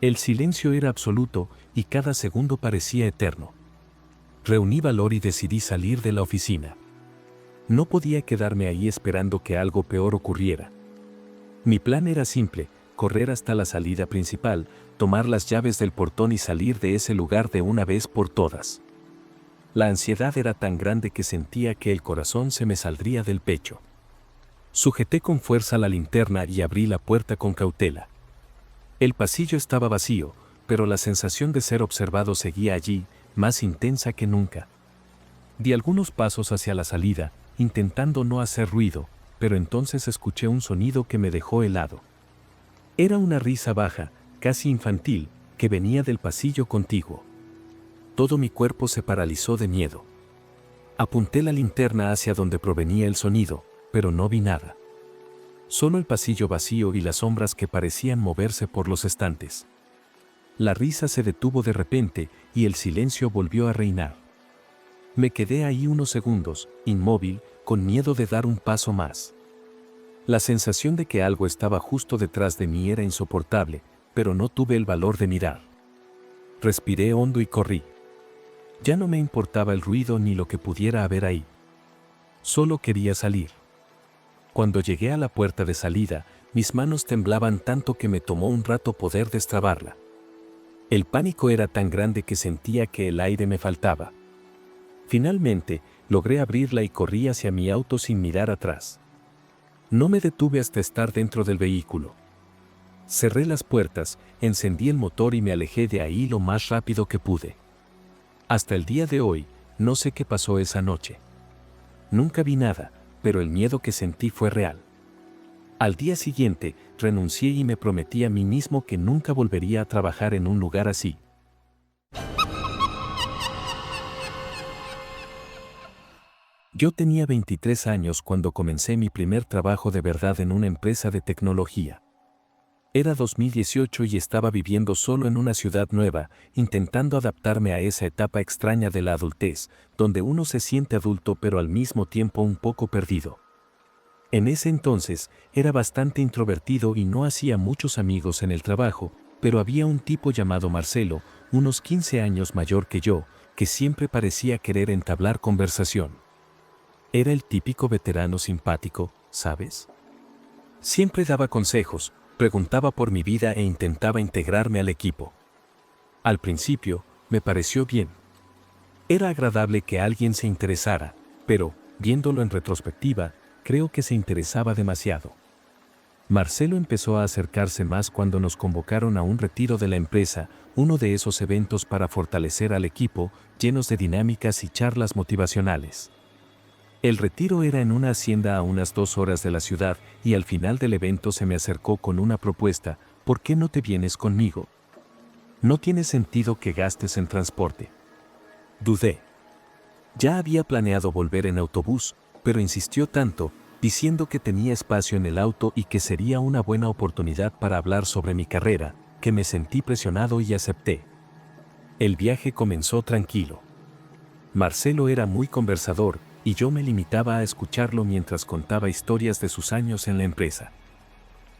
El silencio era absoluto y cada segundo parecía eterno. Reuní valor y decidí salir de la oficina. No podía quedarme ahí esperando que algo peor ocurriera. Mi plan era simple, correr hasta la salida principal, tomar las llaves del portón y salir de ese lugar de una vez por todas. La ansiedad era tan grande que sentía que el corazón se me saldría del pecho. Sujeté con fuerza la linterna y abrí la puerta con cautela. El pasillo estaba vacío, pero la sensación de ser observado seguía allí, más intensa que nunca. Di algunos pasos hacia la salida, intentando no hacer ruido, pero entonces escuché un sonido que me dejó helado. Era una risa baja, casi infantil, que venía del pasillo contiguo. Todo mi cuerpo se paralizó de miedo. Apunté la linterna hacia donde provenía el sonido, pero no vi nada. Solo el pasillo vacío y las sombras que parecían moverse por los estantes. La risa se detuvo de repente y el silencio volvió a reinar. Me quedé ahí unos segundos, inmóvil, con miedo de dar un paso más. La sensación de que algo estaba justo detrás de mí era insoportable, pero no tuve el valor de mirar. Respiré hondo y corrí. Ya no me importaba el ruido ni lo que pudiera haber ahí. Solo quería salir. Cuando llegué a la puerta de salida, mis manos temblaban tanto que me tomó un rato poder destrabarla. El pánico era tan grande que sentía que el aire me faltaba. Finalmente, logré abrirla y corrí hacia mi auto sin mirar atrás. No me detuve hasta estar dentro del vehículo. Cerré las puertas, encendí el motor y me alejé de ahí lo más rápido que pude. Hasta el día de hoy, no sé qué pasó esa noche. Nunca vi nada, pero el miedo que sentí fue real. Al día siguiente, renuncié y me prometí a mí mismo que nunca volvería a trabajar en un lugar así. Yo tenía 23 años cuando comencé mi primer trabajo de verdad en una empresa de tecnología. Era 2018 y estaba viviendo solo en una ciudad nueva, intentando adaptarme a esa etapa extraña de la adultez, donde uno se siente adulto pero al mismo tiempo un poco perdido. En ese entonces, era bastante introvertido y no hacía muchos amigos en el trabajo, pero había un tipo llamado Marcelo, unos 15 años mayor que yo, que siempre parecía querer entablar conversación. Era el típico veterano simpático, ¿sabes? Siempre daba consejos, preguntaba por mi vida e intentaba integrarme al equipo. Al principio, me pareció bien. Era agradable que alguien se interesara, pero, viéndolo en retrospectiva, creo que se interesaba demasiado. Marcelo empezó a acercarse más cuando nos convocaron a un retiro de la empresa, uno de esos eventos para fortalecer al equipo, llenos de dinámicas y charlas motivacionales. El retiro era en una hacienda a unas 2 horas de la ciudad y al final del evento se me acercó con una propuesta: ¿por qué no te vienes conmigo? No tiene sentido que gastes en transporte. Dudé. Ya había planeado volver en autobús, pero insistió tanto, diciendo que tenía espacio en el auto y que sería una buena oportunidad para hablar sobre mi carrera, que me sentí presionado y acepté. El viaje comenzó tranquilo. Marcelo era muy conversador, y yo me limitaba a escucharlo mientras contaba historias de sus años en la empresa.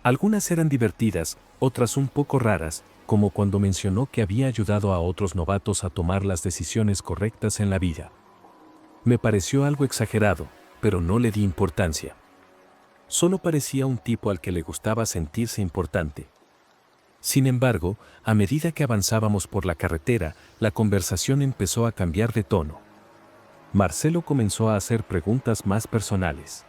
Algunas eran divertidas, otras un poco raras, como cuando mencionó que había ayudado a otros novatos a tomar las decisiones correctas en la vida. Me pareció algo exagerado, pero no le di importancia. Solo parecía un tipo al que le gustaba sentirse importante. Sin embargo, a medida que avanzábamos por la carretera, la conversación empezó a cambiar de tono. Marcelo comenzó a hacer preguntas más personales.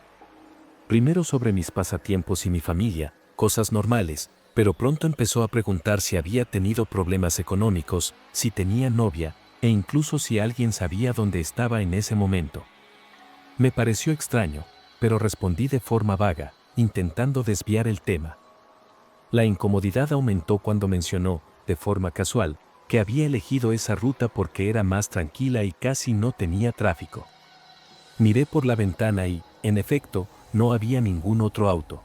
Primero sobre mis pasatiempos y mi familia, cosas normales, pero pronto empezó a preguntar si había tenido problemas económicos, si tenía novia, e incluso si alguien sabía dónde estaba en ese momento. Me pareció extraño, pero respondí de forma vaga, intentando desviar el tema. La incomodidad aumentó cuando mencionó, de forma casual, que había elegido esa ruta porque era más tranquila y casi no tenía tráfico. Miré por la ventana y, en efecto, no había ningún otro auto.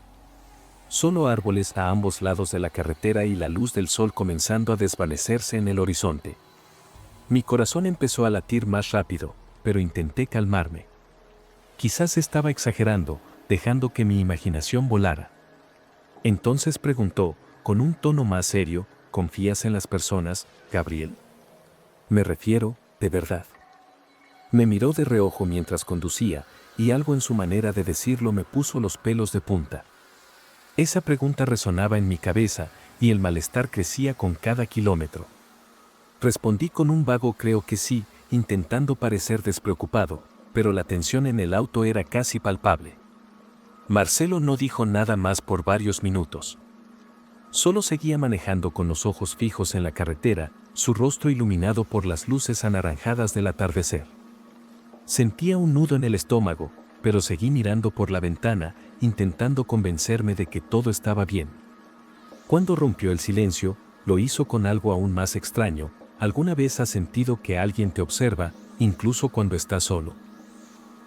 Solo árboles a ambos lados de la carretera y la luz del sol comenzando a desvanecerse en el horizonte. Mi corazón empezó a latir más rápido, pero intenté calmarme. Quizás estaba exagerando, dejando que mi imaginación volara. Entonces preguntó, con un tono más serio: ¿confías en las personas, Gabriel? Me refiero, de verdad. Me miró de reojo mientras conducía, y algo en su manera de decirlo me puso los pelos de punta. Esa pregunta resonaba en mi cabeza, y el malestar crecía con cada kilómetro. Respondí con un vago creo que sí, intentando parecer despreocupado, pero la tensión en el auto era casi palpable. Marcelo no dijo nada más por varios minutos. Solo seguía manejando con los ojos fijos en la carretera, su rostro iluminado por las luces anaranjadas del atardecer. Sentía un nudo en el estómago, pero seguí mirando por la ventana, intentando convencerme de que todo estaba bien. Cuando rompió el silencio, lo hizo con algo aún más extraño. ¿Alguna vez has sentido que alguien te observa, incluso cuando estás solo?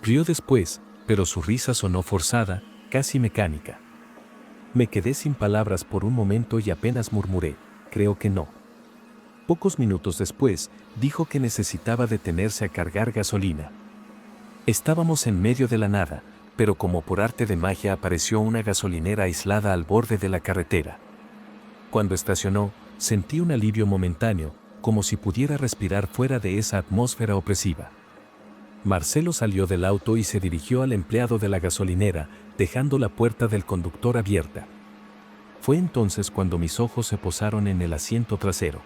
Rió después, pero su risa sonó forzada, casi mecánica. Me quedé sin palabras por un momento y apenas murmuré: creo que no. Pocos minutos después, dijo que necesitaba detenerse a cargar gasolina. Estábamos en medio de la nada, pero como por arte de magia apareció una gasolinera aislada al borde de la carretera. Cuando estacionó, sentí un alivio momentáneo, como si pudiera respirar fuera de esa atmósfera opresiva. Marcelo salió del auto y se dirigió al empleado de la gasolinera, dejando la puerta del conductor abierta. Fue entonces cuando mis ojos se posaron en el asiento trasero.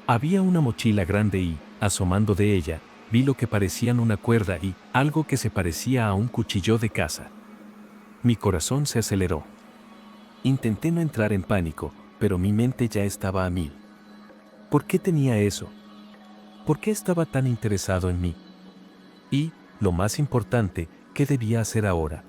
Había una mochila grande y, asomando de ella, vi lo que parecían una cuerda y algo que se parecía a un cuchillo de caza. Mi corazón se aceleró. Intenté no entrar en pánico, pero mi mente ya estaba a 1000. ¿Por qué tenía eso? ¿Por qué estaba tan interesado en mí? Y, lo más importante, ¿Qué debía hacer ahora?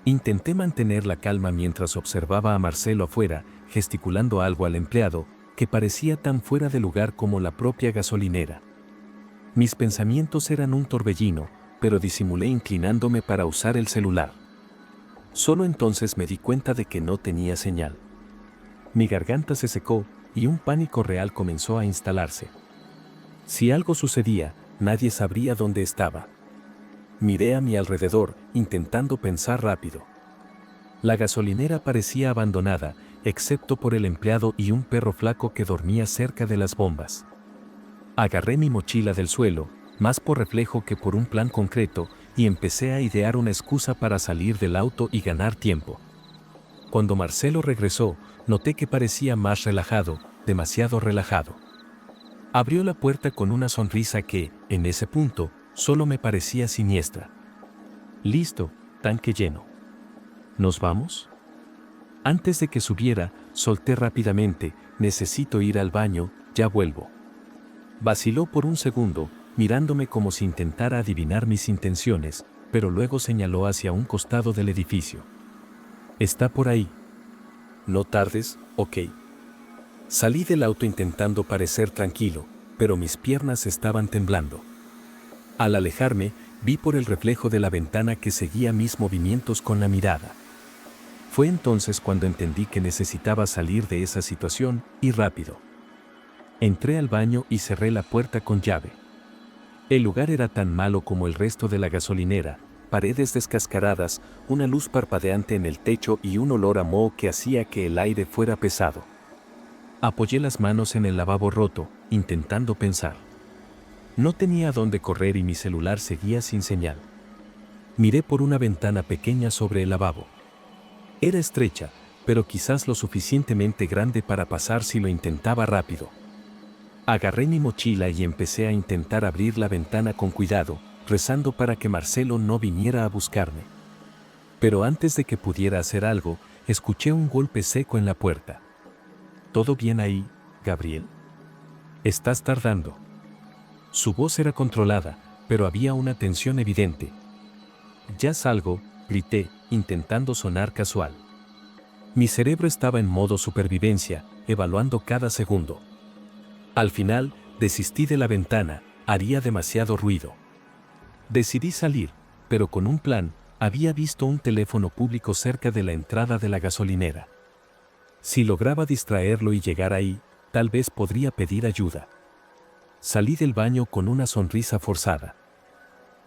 Intenté mantener la calma mientras observaba a Marcelo afuera, gesticulando algo al empleado, que parecía tan fuera de lugar como la propia gasolinera. Mis pensamientos eran un torbellino, pero disimulé inclinándome para usar el celular. Solo entonces me di cuenta de que no tenía señal. Mi garganta se secó y un pánico real comenzó a instalarse. Si algo sucedía, nadie sabría dónde estaba. Miré a mi alrededor, intentando pensar rápido. La gasolinera parecía abandonada, excepto por el empleado y un perro flaco que dormía cerca de las bombas. Agarré mi mochila del suelo, más por reflejo que por un plan concreto, y empecé a idear una excusa para salir del auto y ganar tiempo. Cuando Marcelo regresó, noté que parecía más relajado, demasiado relajado. Abrió la puerta con una sonrisa que, en ese punto, solo me parecía siniestra. Listo, tanque lleno. ¿Nos vamos? Antes de que subiera, solté rápidamente, necesito ir al baño, ya vuelvo. Vaciló por un segundo, mirándome como si intentara adivinar mis intenciones, pero luego señaló hacia un costado del edificio. Está por ahí. No tardes, ok. Salí del auto intentando parecer tranquilo, pero mis piernas estaban temblando. Al alejarme, vi por el reflejo de la ventana que seguía mis movimientos con la mirada. Fue entonces cuando entendí que necesitaba salir de esa situación, y rápido. Entré al baño y cerré la puerta con llave. El lugar era tan malo como el resto de la gasolinera, paredes descascaradas, una luz parpadeante en el techo y un olor a moho que hacía que el aire fuera pesado. Apoyé las manos en el lavabo roto, intentando pensar. No tenía a dónde correr y mi celular seguía sin señal. Miré por una ventana pequeña sobre el lavabo. Era estrecha, pero quizás lo suficientemente grande para pasar si lo intentaba rápido. Agarré mi mochila y empecé a intentar abrir la ventana con cuidado, rezando para que Marcelo no viniera a buscarme. Pero antes de que pudiera hacer algo, escuché un golpe seco en la puerta. ¿Todo bien ahí, Gabriel? Estás tardando. Su voz era controlada, pero había una tensión evidente. Ya salgo, grité, intentando sonar casual. Mi cerebro estaba en modo supervivencia, evaluando cada segundo. Al final, desistí de la ventana, haría demasiado ruido. Decidí salir, pero con un plan. Había visto un teléfono público cerca de la entrada de la gasolinera. Si lograba distraerlo y llegar ahí, tal vez podría pedir ayuda. Salí del baño con una sonrisa forzada.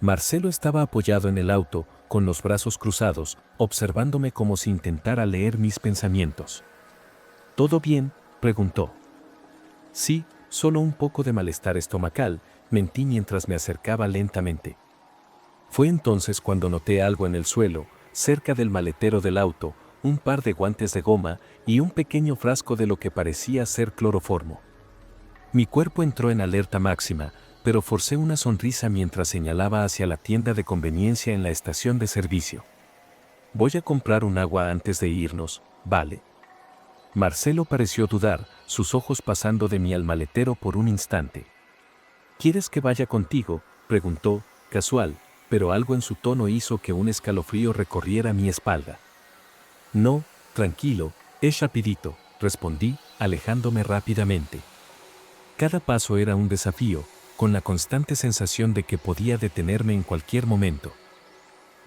Marcelo estaba apoyado en el auto, con los brazos cruzados, observándome como si intentara leer mis pensamientos. ¿Todo bien?, preguntó. Sí, solo un poco de malestar estomacal, mentí mientras me acercaba lentamente. Fue entonces cuando noté algo en el suelo, cerca del maletero del auto, un par de guantes de goma y un pequeño frasco de lo que parecía ser cloroformo. Mi cuerpo entró en alerta máxima, pero forcé una sonrisa mientras señalaba hacia la tienda de conveniencia en la estación de servicio. Voy a comprar un agua antes de irnos, ¿vale? Marcelo pareció dudar, sus ojos pasando de mí al maletero por un instante. ¿Quieres que vaya contigo?, preguntó, casual, pero algo en su tono hizo que un escalofrío recorriera mi espalda. No, tranquilo, es rapidito, respondí, alejándome rápidamente. Cada paso era un desafío, con la constante sensación de que podía detenerme en cualquier momento.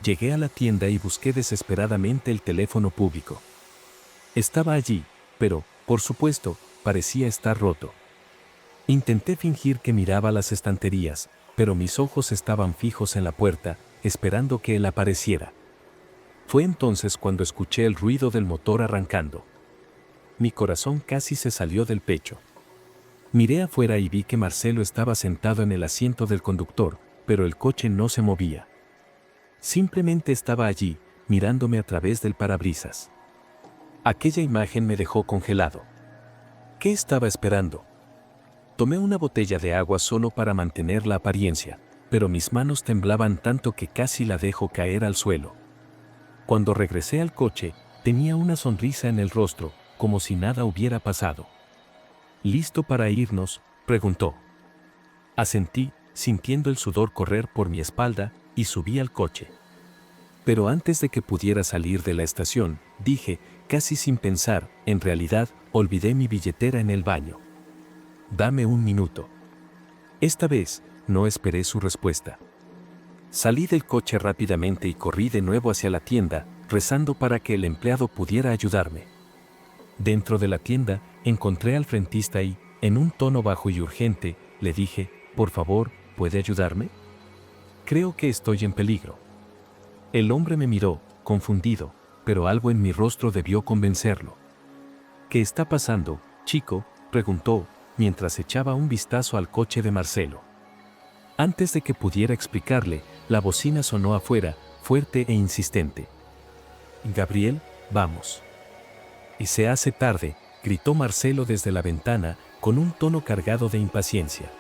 Llegué a la tienda y busqué desesperadamente el teléfono público. Estaba allí, pero, por supuesto, parecía estar roto. Intenté fingir que miraba las estanterías, pero mis ojos estaban fijos en la puerta, esperando que él apareciera. Fue entonces cuando escuché el ruido del motor arrancando. Mi corazón casi se salió del pecho. Miré afuera y vi que Marcelo estaba sentado en el asiento del conductor, pero el coche no se movía. Simplemente estaba allí, mirándome a través del parabrisas. Aquella imagen me dejó congelado. ¿Qué estaba esperando? Tomé una botella de agua solo para mantener la apariencia, pero mis manos temblaban tanto que casi la dejó caer al suelo. Cuando regresé al coche, tenía una sonrisa en el rostro, como si nada hubiera pasado. ¿Listo para irnos?, preguntó. Asentí, sintiendo el sudor correr por mi espalda, y subí al coche. Pero antes de que pudiera salir de la estación, dije, casi sin pensar, en realidad, olvidé mi billetera en el baño. Dame un minuto. Esta vez, no esperé su respuesta. Salí del coche rápidamente y corrí de nuevo hacia la tienda, rezando para que el empleado pudiera ayudarme. Dentro de la tienda, encontré al frentista y, en un tono bajo y urgente, le dije, por favor, ¿puede ayudarme? Creo que estoy en peligro. El hombre me miró, confundido, pero algo en mi rostro debió convencerlo. ¿Qué está pasando, chico?, preguntó, mientras echaba un vistazo al coche de Marcelo. Antes de que pudiera explicarle, la bocina sonó afuera, fuerte e insistente. Gabriel, vamos. Y se hace tarde, gritó Marcelo desde la ventana, con un tono cargado de impaciencia.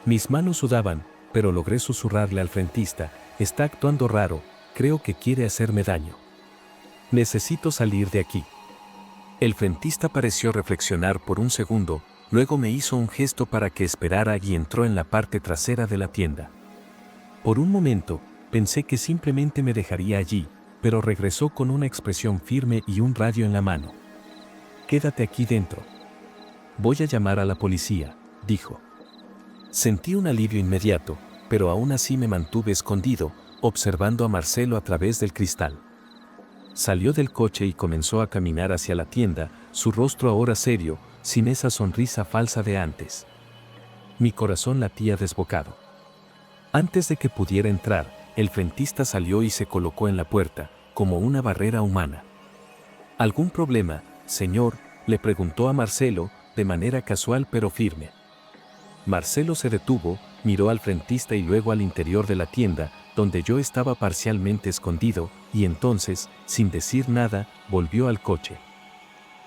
Mis manos sudaban, pero logré susurrarle al frentista, está actuando raro, creo que quiere hacerme daño. Necesito salir de aquí. El frentista pareció reflexionar por un segundo, luego me hizo un gesto para que esperara y entró en la parte trasera de la tienda. Por un momento, pensé que simplemente me dejaría allí, pero regresó con una expresión firme y un radio en la mano. Quédate aquí dentro. Voy a llamar a la policía, dijo. Sentí un alivio inmediato, pero aún así me mantuve escondido, observando a Marcelo a través del cristal. Salió del coche y comenzó a caminar hacia la tienda, su rostro ahora serio, sin esa sonrisa falsa de antes. Mi corazón latía desbocado. Antes de que pudiera entrar, el frentista salió y se colocó en la puerta, como una barrera humana. ¿Algún problema, señor?, le preguntó a Marcelo, de manera casual pero firme. Marcelo se detuvo, miró al frentista y luego al interior de la tienda, donde yo estaba parcialmente escondido, y entonces, sin decir nada, volvió al coche.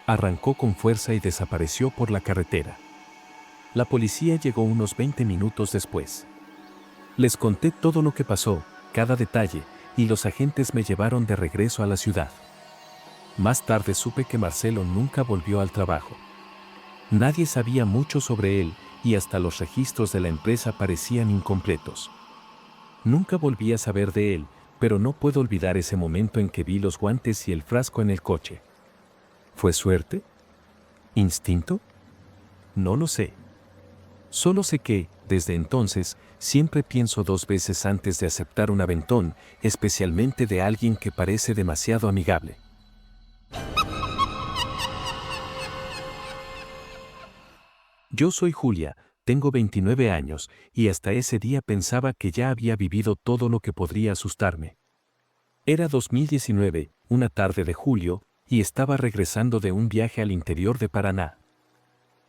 Arrancó con fuerza y desapareció por la carretera. La policía llegó unos 20 minutos después. Les conté todo lo que pasó, cada detalle, y los agentes me llevaron de regreso a la ciudad. Más tarde supe que Marcelo nunca volvió al trabajo. Nadie sabía mucho sobre él, y hasta los registros de la empresa parecían incompletos. Nunca volví a saber de él, pero no puedo olvidar ese momento en que vi los guantes y el frasco en el coche. ¿Fue suerte? ¿Instinto? No lo sé. Solo sé que, desde entonces, siempre pienso 2 veces antes de aceptar un aventón, especialmente de alguien que parece demasiado amigable. Yo soy Julia, tengo 29 años, y hasta ese día pensaba que ya había vivido todo lo que podría asustarme. Era 2019, una tarde de julio, y estaba regresando de un viaje al interior de Paraná.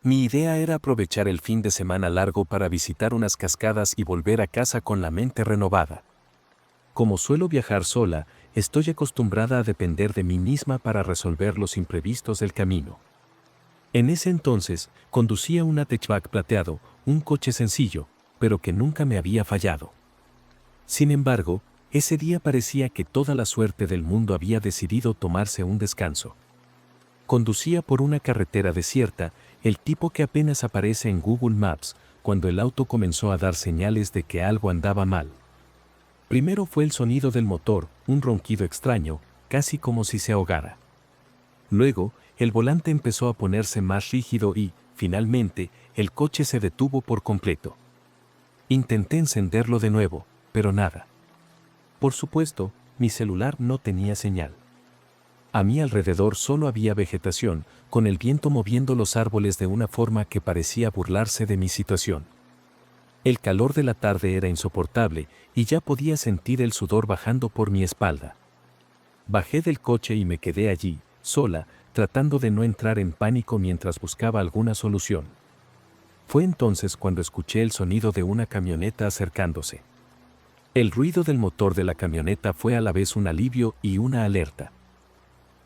Mi idea era aprovechar el fin de semana largo para visitar unas cascadas y volver a casa con la mente renovada. Como suelo viajar sola, estoy acostumbrada a depender de mí misma para resolver los imprevistos del camino. En ese entonces, conducía un hatchback plateado, un coche sencillo, pero que nunca me había fallado. Sin embargo, ese día parecía que toda la suerte del mundo había decidido tomarse un descanso. Conducía por una carretera desierta, el tipo que apenas aparece en Google Maps, cuando el auto comenzó a dar señales de que algo andaba mal. Primero fue el sonido del motor, un ronquido extraño, casi como si se ahogara. Luego, el volante empezó a ponerse más rígido y, finalmente, el coche se detuvo por completo. Intenté encenderlo de nuevo, pero nada. Por supuesto, mi celular no tenía señal. A mi alrededor solo había vegetación, con el viento moviendo los árboles de una forma que parecía burlarse de mi situación. El calor de la tarde era insoportable, y ya podía sentir el sudor bajando por mi espalda. Bajé del coche y me quedé allí, sola, tratando de no entrar en pánico mientras buscaba alguna solución. Fue entonces cuando escuché el sonido de una camioneta acercándose. El ruido del motor de la camioneta fue a la vez un alivio y una alerta.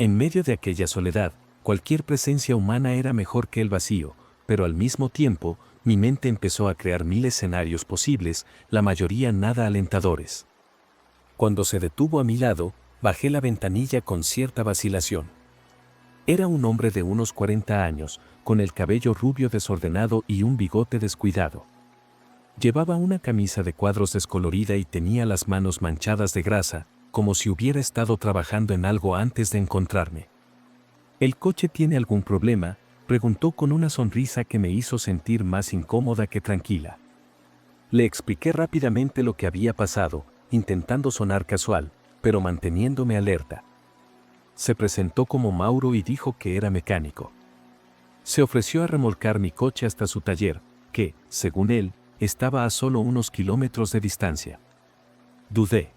En medio de aquella soledad, cualquier presencia humana era mejor que el vacío, pero al mismo tiempo, mi mente empezó a crear 1000 escenarios posibles, la mayoría nada alentadores. Cuando se detuvo a mi lado, bajé la ventanilla con cierta vacilación. Era un hombre de unos 40 años, con el cabello rubio desordenado y un bigote descuidado. Llevaba una camisa de cuadros descolorida y tenía las manos manchadas de grasa, como si hubiera estado trabajando en algo antes de encontrarme. ¿El coche tiene algún problema?, preguntó con una sonrisa que me hizo sentir más incómoda que tranquila. Le expliqué rápidamente lo que había pasado, intentando sonar casual, pero manteniéndome alerta. Se presentó como Mauro y dijo que era mecánico. Se ofreció a remolcar mi coche hasta su taller, que, según él, estaba a solo unos kilómetros de distancia. Dudé.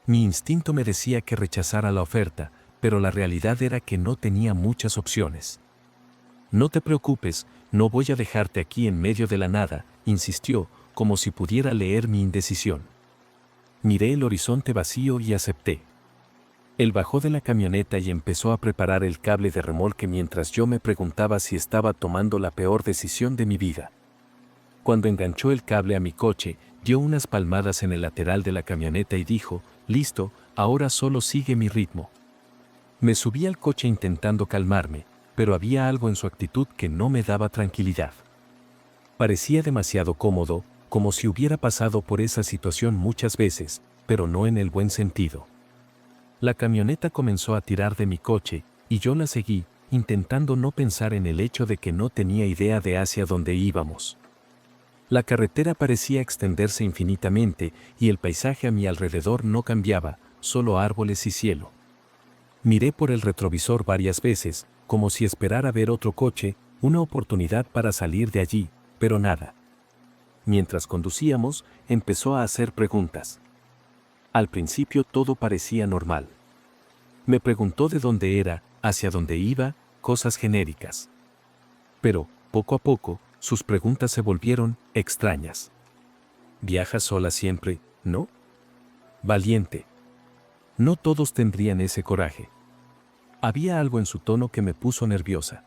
Mi instinto me decía que rechazara la oferta, pero la realidad era que no tenía muchas opciones. No te preocupes, no voy a dejarte aquí en medio de la nada, insistió, como si pudiera leer mi indecisión. Miré el horizonte vacío y acepté. Él bajó de la camioneta y empezó a preparar el cable de remolque mientras yo me preguntaba si estaba tomando la peor decisión de mi vida. Cuando enganchó el cable a mi coche, dio unas palmadas en el lateral de la camioneta y dijo, «Listo, ahora solo sigue mi ritmo». Me subí al coche intentando calmarme, pero había algo en su actitud que no me daba tranquilidad. Parecía demasiado cómodo, como si hubiera pasado por esa situación muchas veces, pero no en el buen sentido. La camioneta comenzó a tirar de mi coche, y yo la seguí, intentando no pensar en el hecho de que no tenía idea de hacia dónde íbamos. La carretera parecía extenderse infinitamente, y el paisaje a mi alrededor no cambiaba, solo árboles y cielo. Miré por el retrovisor varias veces, como si esperara ver otro coche, una oportunidad para salir de allí, pero nada. Mientras conducíamos, empezó a hacer preguntas. Al principio todo parecía normal. Me preguntó de dónde era, hacia dónde iba, cosas genéricas. Pero, poco a poco, sus preguntas se volvieron extrañas. ¿Viajas sola siempre, no? Valiente. No todos tendrían ese coraje. Había algo en su tono que me puso nerviosa.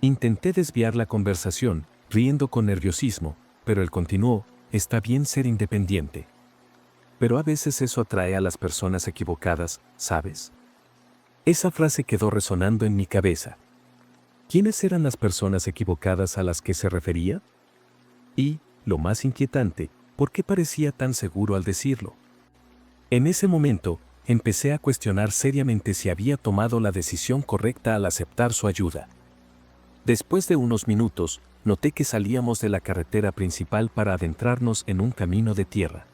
Intenté desviar la conversación, riendo con nerviosismo, pero él continuó, está bien ser independiente. Pero a veces eso atrae a las personas equivocadas, ¿sabes? Esa frase quedó resonando en mi cabeza. ¿Quiénes eran las personas equivocadas a las que se refería? Y, lo más inquietante, ¿por qué parecía tan seguro al decirlo? En ese momento, empecé a cuestionar seriamente si había tomado la decisión correcta al aceptar su ayuda. Después de unos minutos, noté que salíamos de la carretera principal para adentrarnos en un camino de tierra.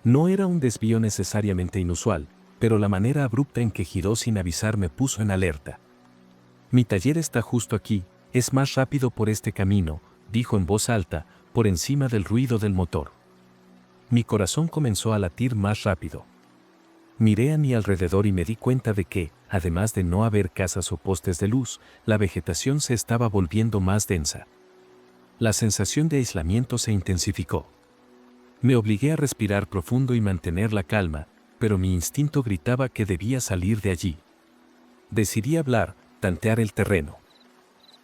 No era un desvío necesariamente inusual, pero la manera abrupta en que giró sin avisar me puso en alerta. «Mi taller está justo aquí, es más rápido por este camino», dijo en voz alta, por encima del ruido del motor. Mi corazón comenzó a latir más rápido. Miré a mi alrededor y me di cuenta de que, además de no haber casas o postes de luz, la vegetación se estaba volviendo más densa. La sensación de aislamiento se intensificó. Me obligué a respirar profundo y mantener la calma, pero mi instinto gritaba que debía salir de allí. Decidí hablar, tantear el terreno.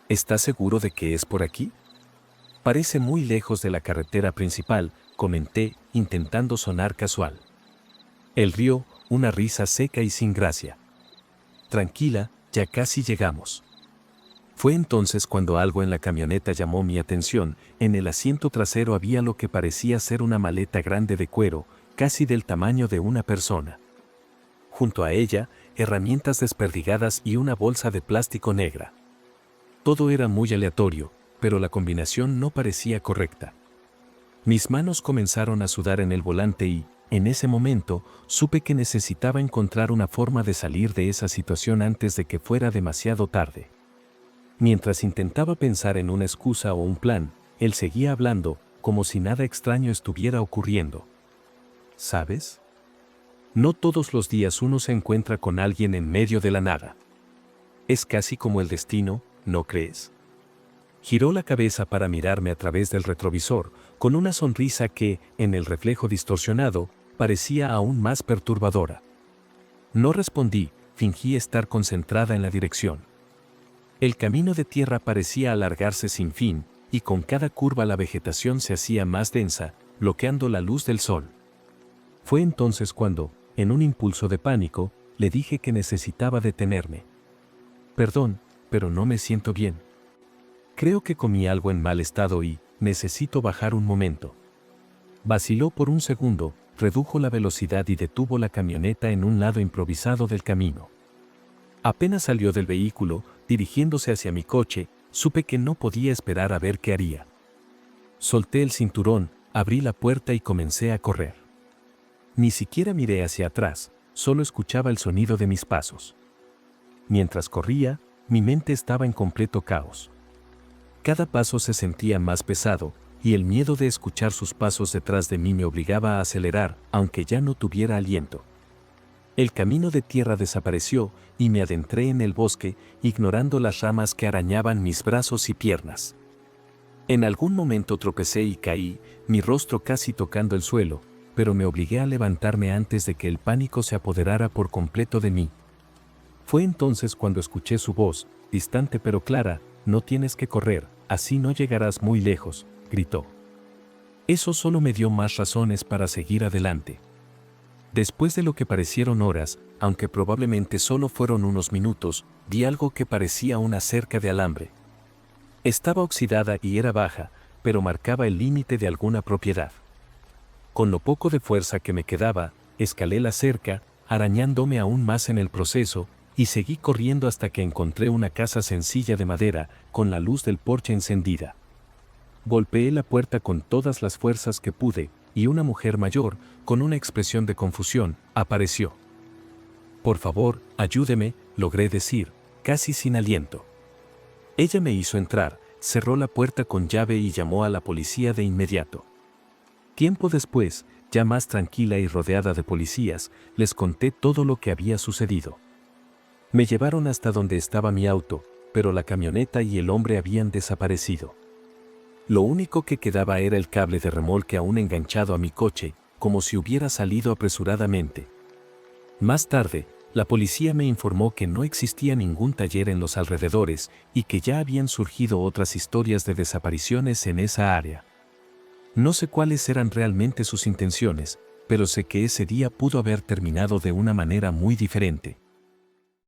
¿Estás seguro de que es por aquí? Parece muy lejos de la carretera principal, comenté, intentando sonar casual. Él rió, una risa seca y sin gracia. Tranquila, ya casi llegamos. Fue entonces cuando algo en la camioneta llamó mi atención. En el asiento trasero había lo que parecía ser una maleta grande de cuero, casi del tamaño de una persona. Junto a ella, herramientas desperdigadas y una bolsa de plástico negra. Todo era muy aleatorio, pero la combinación no parecía correcta. Mis manos comenzaron a sudar en el volante y, en ese momento, supe que necesitaba encontrar una forma de salir de esa situación antes de que fuera demasiado tarde. Mientras intentaba pensar en una excusa o un plan, él seguía hablando, como si nada extraño estuviera ocurriendo. ¿Sabes? No todos los días uno se encuentra con alguien en medio de la nada. Es casi como el destino, ¿no crees? Giró la cabeza para mirarme a través del retrovisor, con una sonrisa que, en el reflejo distorsionado, parecía aún más perturbadora. No respondí, fingí estar concentrada en la dirección. El camino de tierra parecía alargarse sin fin, y con cada curva la vegetación se hacía más densa, bloqueando la luz del sol. Fue entonces cuando, en un impulso de pánico, le dije que necesitaba detenerme. Perdón, pero no me siento bien. Creo que comí algo en mal estado y necesito bajar un momento. Vaciló por un segundo, redujo la velocidad y detuvo la camioneta en un lado improvisado del camino. Apenas salió del vehículo, dirigiéndose hacia mi coche, supe que no podía esperar a ver qué haría. Solté el cinturón, abrí la puerta y comencé a correr. Ni siquiera miré hacia atrás, solo escuchaba el sonido de mis pasos. Mientras corría, mi mente estaba en completo caos. Cada paso se sentía más pesado, y el miedo de escuchar sus pasos detrás de mí me obligaba a acelerar, aunque ya no tuviera aliento. El camino de tierra desapareció, y me adentré en el bosque, ignorando las ramas que arañaban mis brazos y piernas. En algún momento tropecé y caí, mi rostro casi tocando el suelo, pero me obligué a levantarme antes de que el pánico se apoderara por completo de mí. Fue entonces cuando escuché su voz, distante pero clara: «No tienes que correr, así no llegarás muy lejos», gritó. Eso solo me dio más razones para seguir adelante. Después de lo que parecieron horas, aunque probablemente solo fueron unos minutos, vi algo que parecía una cerca de alambre. Estaba oxidada y era baja, pero marcaba el límite de alguna propiedad. Con lo poco de fuerza que me quedaba, escalé la cerca, arañándome aún más en el proceso, y seguí corriendo hasta que encontré una casa sencilla de madera, con la luz del porche encendida. Golpeé la puerta con todas las fuerzas que pude, y una mujer mayor, con una expresión de confusión, apareció. «Por favor, ayúdeme», logré decir, casi sin aliento. Ella me hizo entrar, cerró la puerta con llave y llamó a la policía de inmediato. Tiempo después, ya más tranquila y rodeada de policías, les conté todo lo que había sucedido. Me llevaron hasta donde estaba mi auto, pero la camioneta y el hombre habían desaparecido. Lo único que quedaba era el cable de remolque aún enganchado a mi coche, como si hubiera salido apresuradamente. Más tarde, la policía me informó que no existía ningún taller en los alrededores y que ya habían surgido otras historias de desapariciones en esa área. No sé cuáles eran realmente sus intenciones, pero sé que ese día pudo haber terminado de una manera muy diferente.